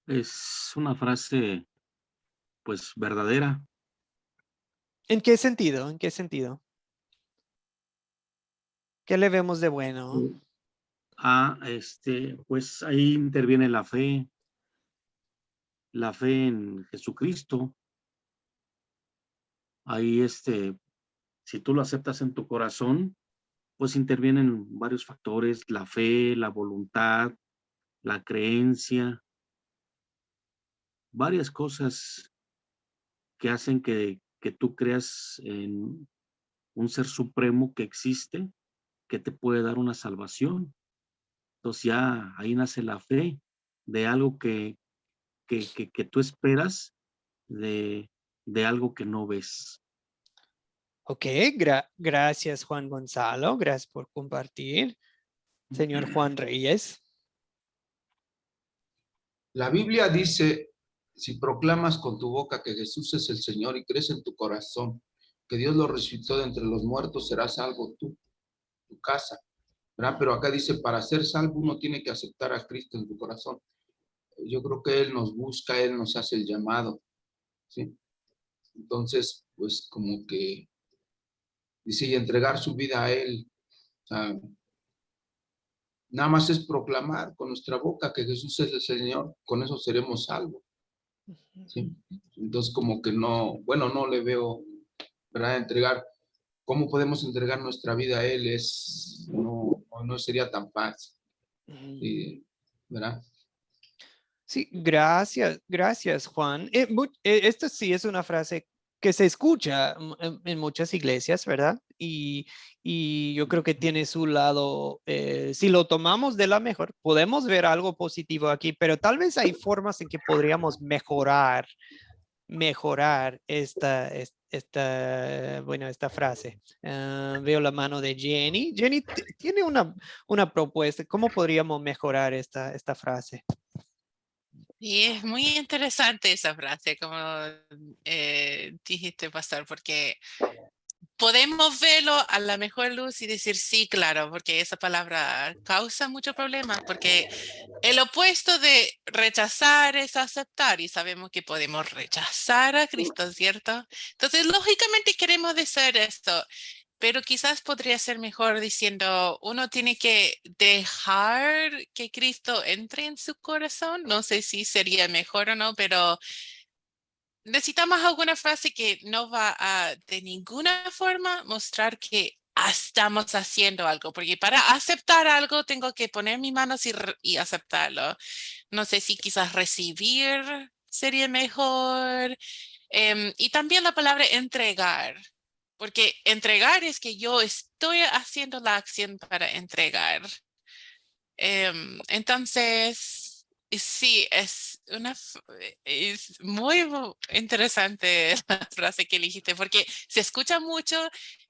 Es una frase, pues, verdadera. ¿En qué sentido? ¿En qué sentido? ¿Qué le vemos de bueno? Pues ahí interviene la fe en Jesucristo. Ahí, si tú lo aceptas en tu corazón, pues intervienen varios factores, la fe, la voluntad, la creencia, varias cosas que hacen que tú creas en un ser supremo que existe, que te puede dar una salvación. Entonces ya ahí nace la fe de algo que tú esperas de algo que no ves. Ok, gracias Juan Gonzalo, gracias por compartir. Señor Juan Reyes. La Biblia dice, si proclamas con tu boca que Jesús es el Señor y crees en tu corazón que Dios lo resucitó de entre los muertos, serás salvo tú, tu casa, ¿verdad? Pero acá dice, para ser salvo uno tiene que aceptar a Cristo en tu corazón. Yo creo que Él nos busca, Él nos hace el llamado, ¿sí? Entonces, pues como que dice, y entregar su vida a Él. O sea, nada más es proclamar con nuestra boca que Jesús es el Señor, con eso seremos salvos, ¿sí? Entonces como que no, bueno, no le veo, ¿verdad? Entregar, ¿cómo podemos entregar nuestra vida a Él? No sería tan fácil, ¿sí? ¿Verdad? Sí, gracias Juan. Esto sí es una frase que se escucha en muchas iglesias, ¿verdad? Y yo creo que tiene su lado, si lo tomamos de la mejor, podemos ver algo positivo aquí, pero tal vez hay formas en que podríamos mejorar esta frase. Veo la mano de Jenny. Jenny tiene una propuesta. ¿Cómo podríamos mejorar esta frase? Y es muy interesante esa frase, como dijiste, Pastor, porque podemos verlo a la mejor luz y decir sí, claro, porque esa palabra causa mucho problema, porque el opuesto de rechazar es aceptar y sabemos que podemos rechazar a Cristo, ¿cierto? Entonces, lógicamente queremos decir esto, pero quizás podría ser mejor diciendo, uno tiene que dejar que Cristo entre en su corazón. No sé si sería mejor o no, pero necesitamos alguna frase que no va a de ninguna forma mostrar que estamos haciendo algo, porque para aceptar algo tengo que poner mis manos y aceptarlo. No sé si quizás recibir sería mejor. Y también la palabra entregar, porque entregar es que yo estoy haciendo la acción para entregar. Entonces, sí, es muy interesante la frase que elegiste, porque se escucha mucho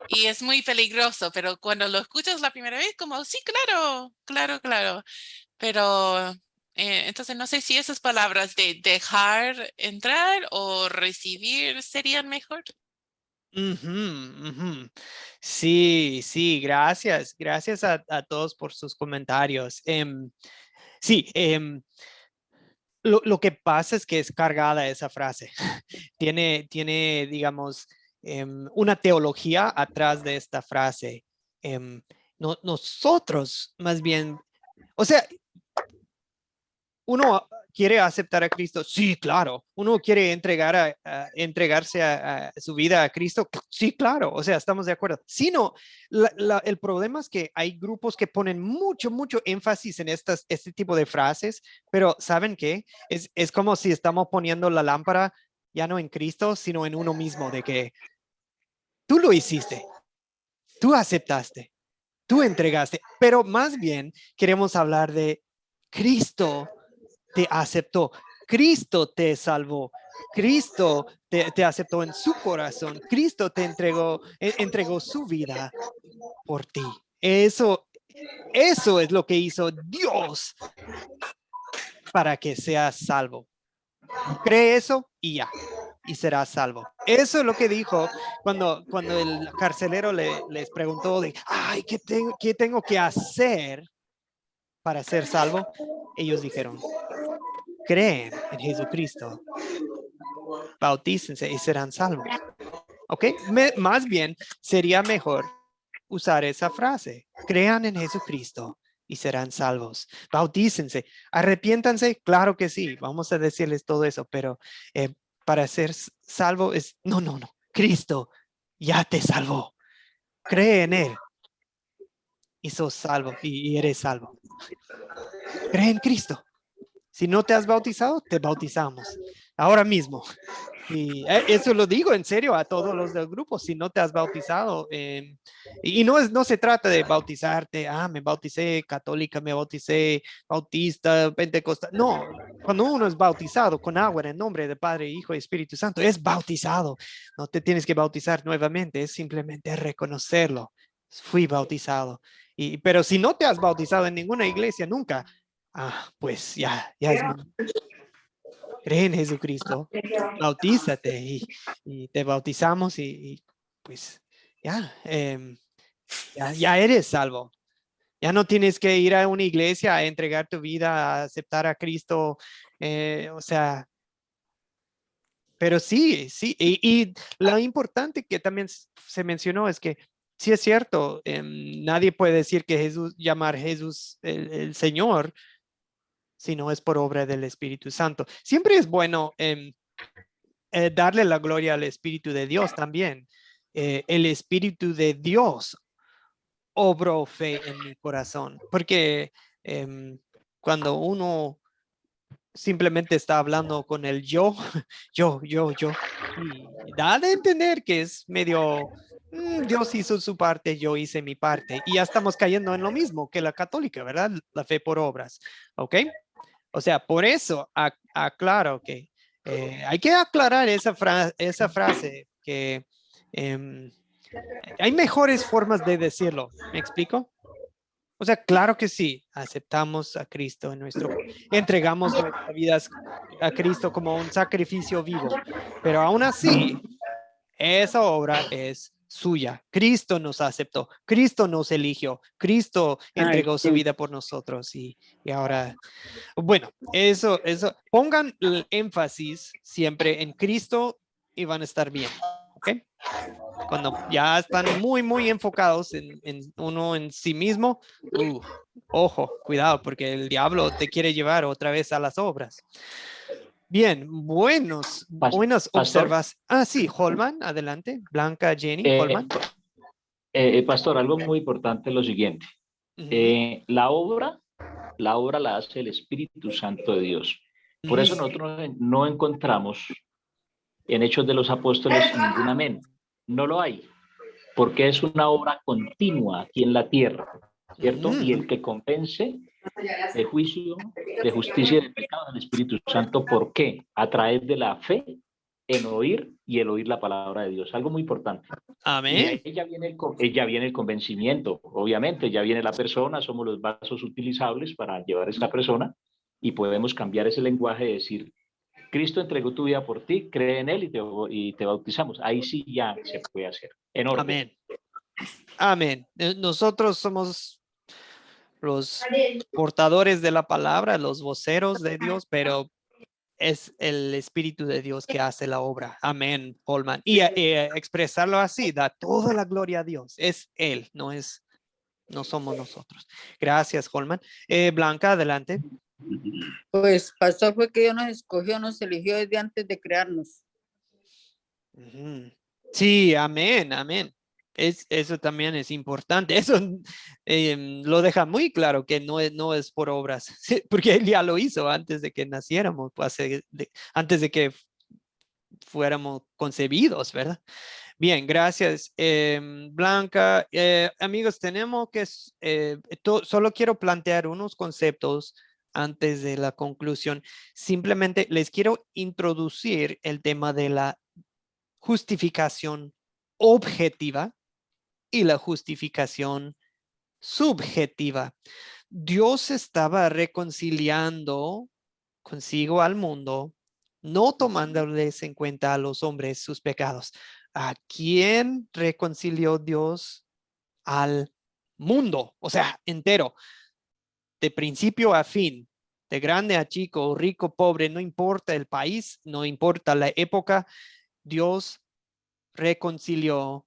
y es muy peligroso, pero cuando lo escuchas la primera vez, como, sí, claro, claro, claro. Pero entonces no sé si esas palabras de dejar entrar o recibir serían mejor. Sí, gracias. Gracias a todos por sus comentarios. Sí, lo que pasa es que es cargada esa frase. Tiene, digamos, una teología atrás de esta frase. Nosotros, más bien, o sea, uno quiere aceptar a Cristo, sí, claro. Uno quiere entregarse a su vida a Cristo, sí, claro. O sea, estamos de acuerdo. Sino, el problema es que hay grupos que ponen mucho énfasis en este tipo de frases, pero ¿saben qué? Es como si estamos poniendo la lámpara ya no en Cristo, sino en uno mismo, de que tú lo hiciste, tú aceptaste, tú entregaste, pero más bien queremos hablar de Cristo te aceptó, Cristo te salvó, Cristo te aceptó en su corazón, Cristo te entregó su vida por ti. Eso es lo que hizo Dios para que seas salvo. Cree eso y ya, y serás salvo. Eso es lo que dijo cuando el carcelero les preguntó de, ay, ¿qué tengo que hacer para ser salvo? Ellos dijeron, creen en Jesucristo, bautícense y serán salvos. ¿Ok? Más bien sería mejor usar esa frase. Crean en Jesucristo y serán salvos. Bautícense, arrepiéntanse, claro que sí, vamos a decirles todo eso, pero para ser salvo es, no, Cristo ya te salvó. Cree en Él y sos salvo y eres salvo. Cree en Cristo. Si no te has bautizado, te bautizamos. Ahora mismo. Y eso lo digo en serio a todos los del grupo. Si no te has bautizado, y no se trata de bautizarte, me bauticé católica, me bauticé bautista, pentecostal. No, cuando uno es bautizado con agua en el nombre del Padre, Hijo y Espíritu Santo, es bautizado. No te tienes que bautizar nuevamente, es simplemente reconocerlo. Fui bautizado. Pero si no te has bautizado en ninguna iglesia nunca, pues ya es cree en Jesucristo, bautízate y te bautizamos y pues ya eres salvo. Ya no tienes que ir a una iglesia a entregar tu vida, a aceptar a Cristo, o sea, pero sí, y lo importante que también se mencionó es que sí es cierto, nadie puede decir que llamar Jesús el Señor, si no es por obra del Espíritu Santo. Siempre es bueno darle la gloria al Espíritu de Dios también. El Espíritu de Dios obró fe en mi corazón, porque cuando uno simplemente está hablando con el yo, y da de entender que es medio, Dios hizo su parte, yo hice mi parte, y ya estamos cayendo en lo mismo que la católica, ¿verdad? La fe por obras, ¿ok? O sea, por eso aclaro que hay que aclarar esa frase que hay mejores formas de decirlo. ¿Me explico? O sea, claro que sí, aceptamos a Cristo entregamos nuestras vidas a Cristo como un sacrificio vivo, pero aún así, esa obra es suya. Cristo nos aceptó, Cristo nos eligió, Cristo entregó su vida por nosotros y ahora, bueno, eso, pongan el énfasis siempre en Cristo y van a estar bien, ¿ok? Cuando ya están muy enfocados en uno en sí mismo, ojo, cuidado, porque el diablo te quiere llevar otra vez a las obras. Bien, buenas observas. Sí, Holman, adelante. Blanca, Jenny, Holman. Pastor, algo muy importante es lo siguiente. La obra la hace el Espíritu Santo de Dios. Por eso nosotros no encontramos en Hechos de los Apóstoles ningún amén. No lo hay, porque es una obra continua aquí en la tierra, ¿cierto? Y el que convence de juicio, de justicia y de pecado del Espíritu Santo, ¿por qué? A través de la fe en oír y el oír la palabra de Dios. Algo muy importante. Amén. Y ya viene el convencimiento, obviamente, ya viene la persona, somos los vasos utilizables para llevar a esta persona y podemos cambiar ese lenguaje de decir, Cristo entregó tu vida por ti, cree en Él y te bautizamos. Ahí sí ya se puede hacer. En orden. Amén. Amén. Nosotros somos los portadores de la palabra, los voceros de Dios, pero es el Espíritu de Dios que hace la obra. Amén, Holman. Y expresarlo así, da toda la gloria a Dios. Es Él, no somos nosotros. Gracias, Holman. Blanca, adelante. Pues, pastor, fue que Dios nos escogió, nos eligió desde antes de crearnos. Sí, amén. Eso también es importante. Eso lo deja muy claro que no es por obras, porque Él ya lo hizo antes de que naciéramos, antes de que fuéramos concebidos, ¿verdad? Bien, gracias, Blanca. Amigos, tenemos que, solo quiero plantear unos conceptos antes de la conclusión. Simplemente les quiero introducir el tema de la justificación objetiva y la justificación subjetiva. Dios estaba reconciliando consigo al mundo, no tomándoles en cuenta a los hombres sus pecados. ¿A quién reconcilió Dios? Al mundo, o sea, entero, de principio a fin, de grande a chico, rico, pobre, no importa el país, no importa la época, Dios reconcilió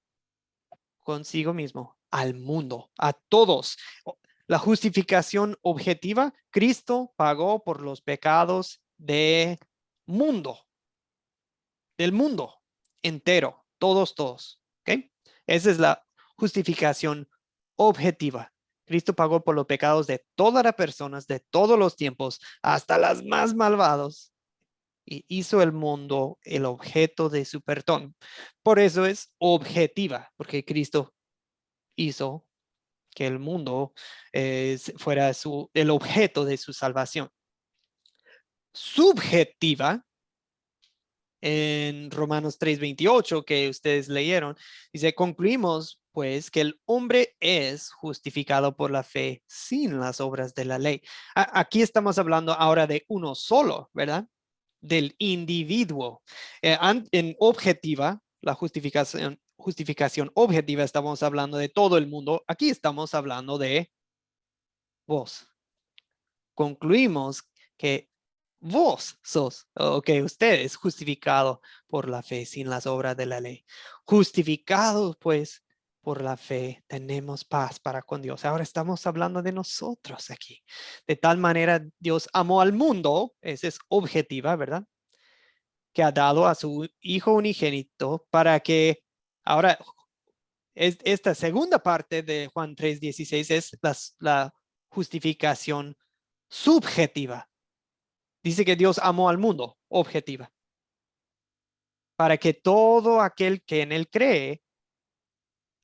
consigo mismo al mundo, a todos. La justificación objetiva, Cristo pagó por los pecados del mundo entero, todos, ¿ok? Esa es la justificación objetiva. Cristo pagó por los pecados de todas las personas, de todos los tiempos, hasta las más malvados, y hizo el mundo el objeto de su perdón. Por eso es objetiva, porque Cristo hizo que el mundo fuera el objeto de su salvación. Subjetiva, en Romanos 3:28 que ustedes leyeron, dice, concluimos pues que el hombre es justificado por la fe sin las obras de la ley. Aquí estamos hablando ahora de uno solo, ¿verdad? Del individuo. En objetiva, la justificación objetiva, estamos hablando de todo el mundo. Aquí estamos hablando de vos. Concluimos que vos sos, o que usted es justificado por la fe sin las obras de la ley. Justificados pues por la fe tenemos paz para con Dios. Ahora estamos hablando de nosotros aquí. De tal manera Dios amó al mundo, esa es objetiva, ¿verdad? Que ha dado a su Hijo unigénito para que ahora esta segunda parte de Juan 3:16 es la justificación subjetiva. Dice que Dios amó al mundo, objetiva. Para que todo aquel que en él cree,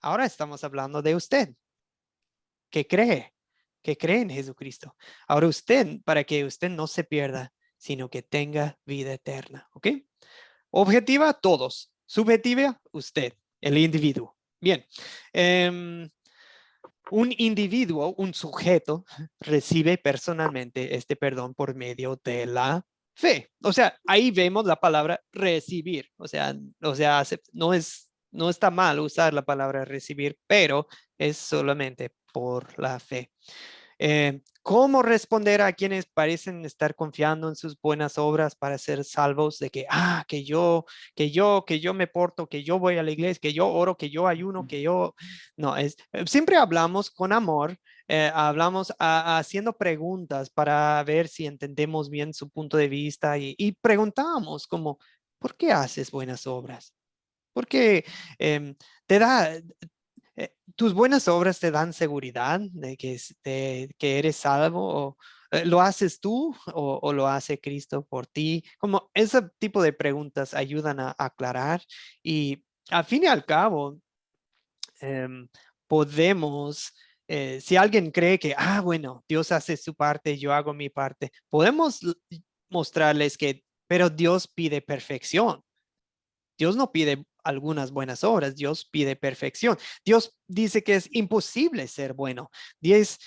ahora estamos hablando de usted, que cree en Jesucristo. Ahora usted, para que usted no se pierda, sino que tenga vida eterna, ¿ok? Objetiva, todos. Subjetiva, usted, el individuo. Bien. Un individuo, un sujeto, recibe personalmente este perdón por medio de la fe. O sea, ahí vemos la palabra recibir. O sea, no está mal usar la palabra recibir, pero es solamente por la fe. ¿Cómo responder a quienes parecen estar confiando en sus buenas obras para ser salvos de que yo me porto, que yo voy a la iglesia, que yo oro, que yo ayuno, que yo... No, siempre hablamos con amor, hablamos haciendo preguntas para ver si entendemos bien su punto de vista y preguntamos como, ¿por qué haces buenas obras? Porque te da... tus buenas obras te dan seguridad de que eres salvo, o lo haces tú o lo hace Cristo por ti. Como ese tipo de preguntas ayudan a aclarar y al fin y al cabo podemos, si alguien cree que, bueno, Dios hace su parte, yo hago mi parte, podemos mostrarles que, pero Dios pide perfección. Dios no pide algunas buenas obras, Dios pide perfección. Dios dice que es imposible ser bueno. Dios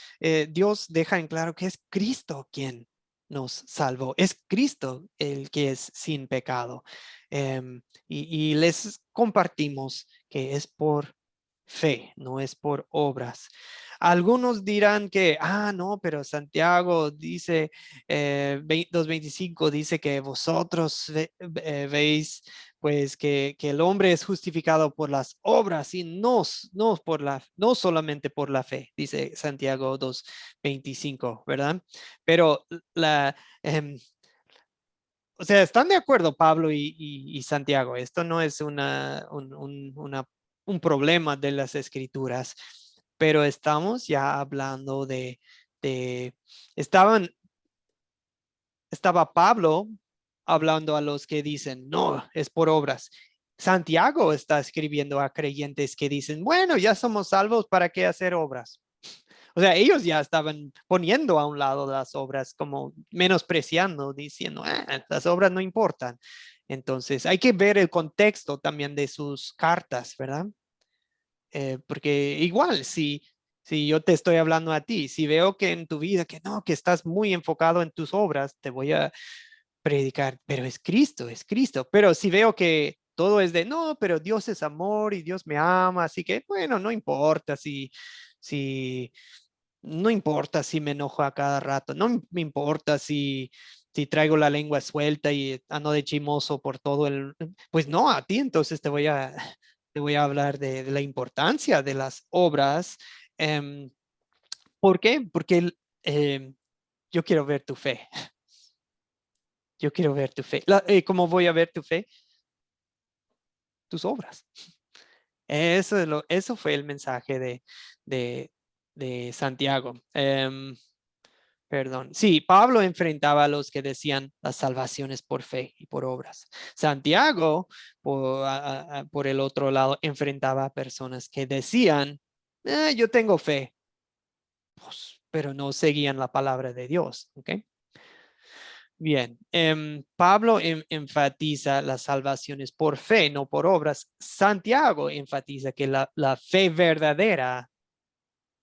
deja en claro que es Cristo quien nos salvó. Es Cristo el que es sin pecado. Y les compartimos que es por fe, no es por obras. Algunos dirán que, no, pero Santiago dice, 2:25 dice que vosotros veis pues que el hombre es justificado por las obras y no solamente por la fe, dice Santiago 2:25, ¿verdad? Pero o sea, están de acuerdo Pablo y Santiago. Esto no es un problema de las escrituras, pero estamos ya hablando estaba Pablo hablando a los que dicen, no, es por obras. Santiago está escribiendo a creyentes que dicen, bueno, ya somos salvos, ¿para qué hacer obras? O sea, ellos ya estaban poniendo a un lado las obras, como menospreciando, diciendo, las obras no importan. Entonces, hay que ver el contexto también de sus cartas, ¿verdad? Porque igual, si yo te estoy hablando a ti, si veo que en tu vida, que no, que estás muy enfocado en tus obras, te voy a predicar, pero es Cristo, es Cristo. Pero si veo que todo es de, no, pero Dios es amor y Dios me ama, así que, bueno, no importa no importa si me enojo a cada rato, no me importa si traigo la lengua suelta y ando de chimoso por todo pues no, a ti entonces te voy a hablar de la importancia de las obras. ¿Por qué? Porque yo quiero ver tu fe. Yo quiero ver tu fe. ¿Cómo voy a ver tu fe? Tus obras. Eso fue el mensaje de Santiago. Perdón. Sí, Pablo enfrentaba a los que decían las salvaciones por fe y por obras. Santiago, por el otro lado, enfrentaba a personas que decían, yo tengo fe, pues, pero no seguían la palabra de Dios. ¿Ok? Bien, Pablo enfatiza las salvaciones por fe, no por obras. Santiago enfatiza que la fe verdadera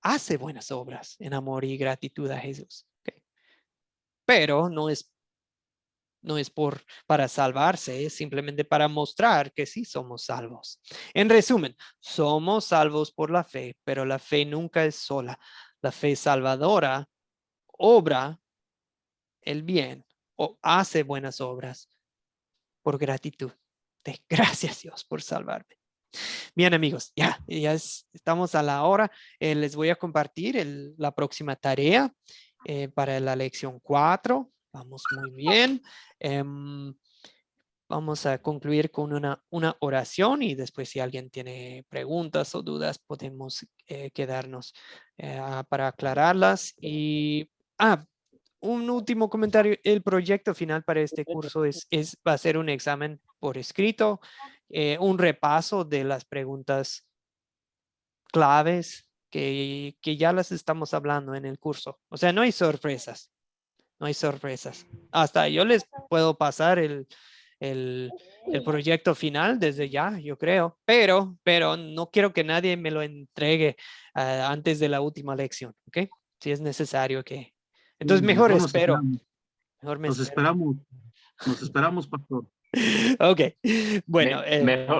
hace buenas obras en amor y gratitud a Jesús. ¿Ok? Pero no es para salvarse, es simplemente para mostrar que sí somos salvos. En resumen, somos salvos por la fe, pero la fe nunca es sola. La fe salvadora obra el bien o hace buenas obras por gratitud. Gracias Dios por salvarme. Bien amigos, estamos a la hora. Les voy a compartir la próxima tarea para la lección 4. Vamos muy bien. Vamos a concluir con una oración y después si alguien tiene preguntas o dudas podemos quedarnos para aclararlas. Y un último comentario, el proyecto final para este curso va a ser un examen por escrito, un repaso de las preguntas claves que ya las estamos hablando en el curso. O sea, no hay sorpresas, no hay sorpresas. Hasta yo les puedo pasar el proyecto final desde ya, yo creo, pero no quiero que nadie me lo entregue antes de la última lección, ¿ok? Si es necesario que... Entonces mejor espero. Mejor me espero. Nos esperamos, pastor. Ok, bueno.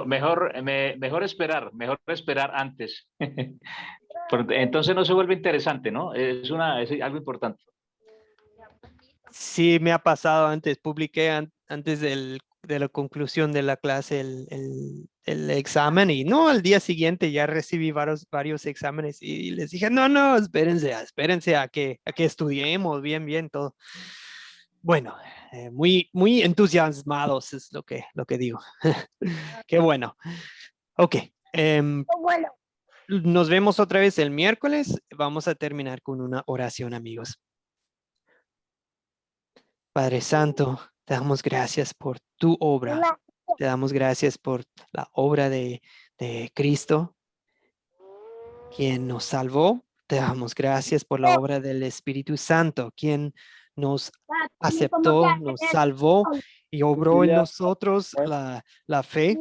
Mejor esperar antes. Entonces no se vuelve interesante, ¿no? Es algo importante. Sí, me ha pasado antes. Publiqué antes de la conclusión de la clase el examen y no, al día siguiente ya recibí varios exámenes y les dije, no, espérense a que estudiemos bien todo. Bueno, muy entusiasmados es lo que digo. Qué bueno. Ok. Nos vemos otra vez el miércoles. Vamos a terminar con una oración, amigos. Padre Santo, te damos gracias por tu obra. Te damos gracias por la obra de Cristo, quien nos salvó. Te damos gracias por la obra del Espíritu Santo, quien nos aceptó, nos salvó y obró en nosotros la fe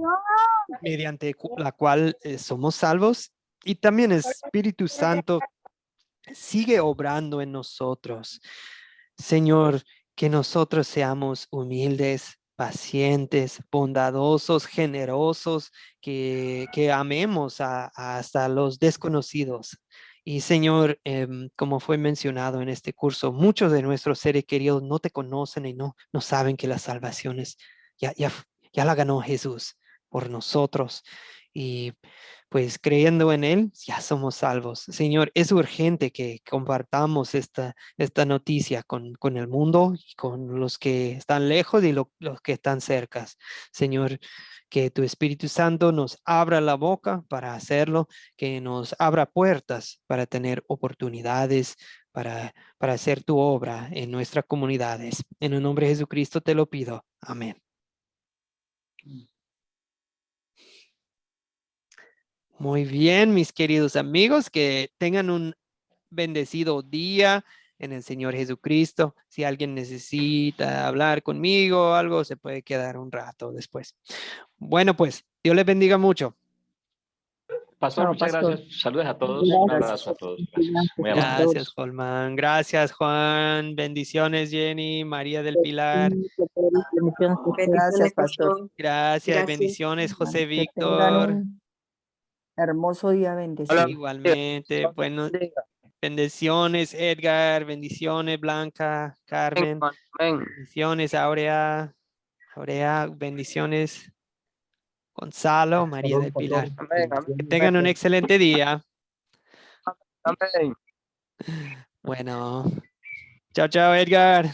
mediante la cual somos salvos. Y también el Espíritu Santo sigue obrando en nosotros. Señor, que nosotros seamos humildes, pacientes, bondadosos, generosos, que amemos hasta los desconocidos. Y Señor, como fue mencionado en este curso, muchos de nuestros seres queridos no te conocen y no saben que la salvación ya la ganó Jesús por nosotros. Y pues creyendo en Él, ya somos salvos. Señor, es urgente que compartamos esta noticia con el mundo y con los que están lejos y los que están cerca. Señor, que tu Espíritu Santo nos abra la boca para hacerlo, que nos abra puertas para tener oportunidades para hacer tu obra en nuestras comunidades. En el nombre de Jesucristo te lo pido. Amén. Muy bien, mis queridos amigos, que tengan un bendecido día en el Señor Jesucristo. Si alguien necesita hablar conmigo o algo, se puede quedar un rato después. Bueno, pues, Dios les bendiga mucho. Pastor, muchas gracias. Saludos a todos. Un abrazo a todos. Gracias. Muy amable. Gracias, Holman. Gracias, Juan. Bendiciones, Jenny, María del Pilar. Gracias, pastor. Gracias, bendiciones, José Que tengan Víctor. un hermoso día bendecido. Igualmente, bueno, bendiciones, Edgar, bendiciones, Blanca, Carmen, bendiciones, Aurea, bendiciones, Gonzalo, María del Pilar. Que tengan un excelente día. Bueno, chao, Edgar.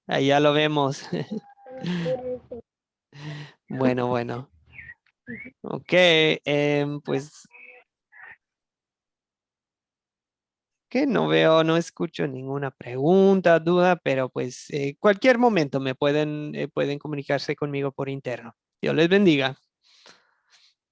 Ahí ya lo vemos. Bueno. Ok, pues Que no veo, no escucho ninguna pregunta, duda, pero pues cualquier momento me pueden comunicarse conmigo por interno. Dios les bendiga.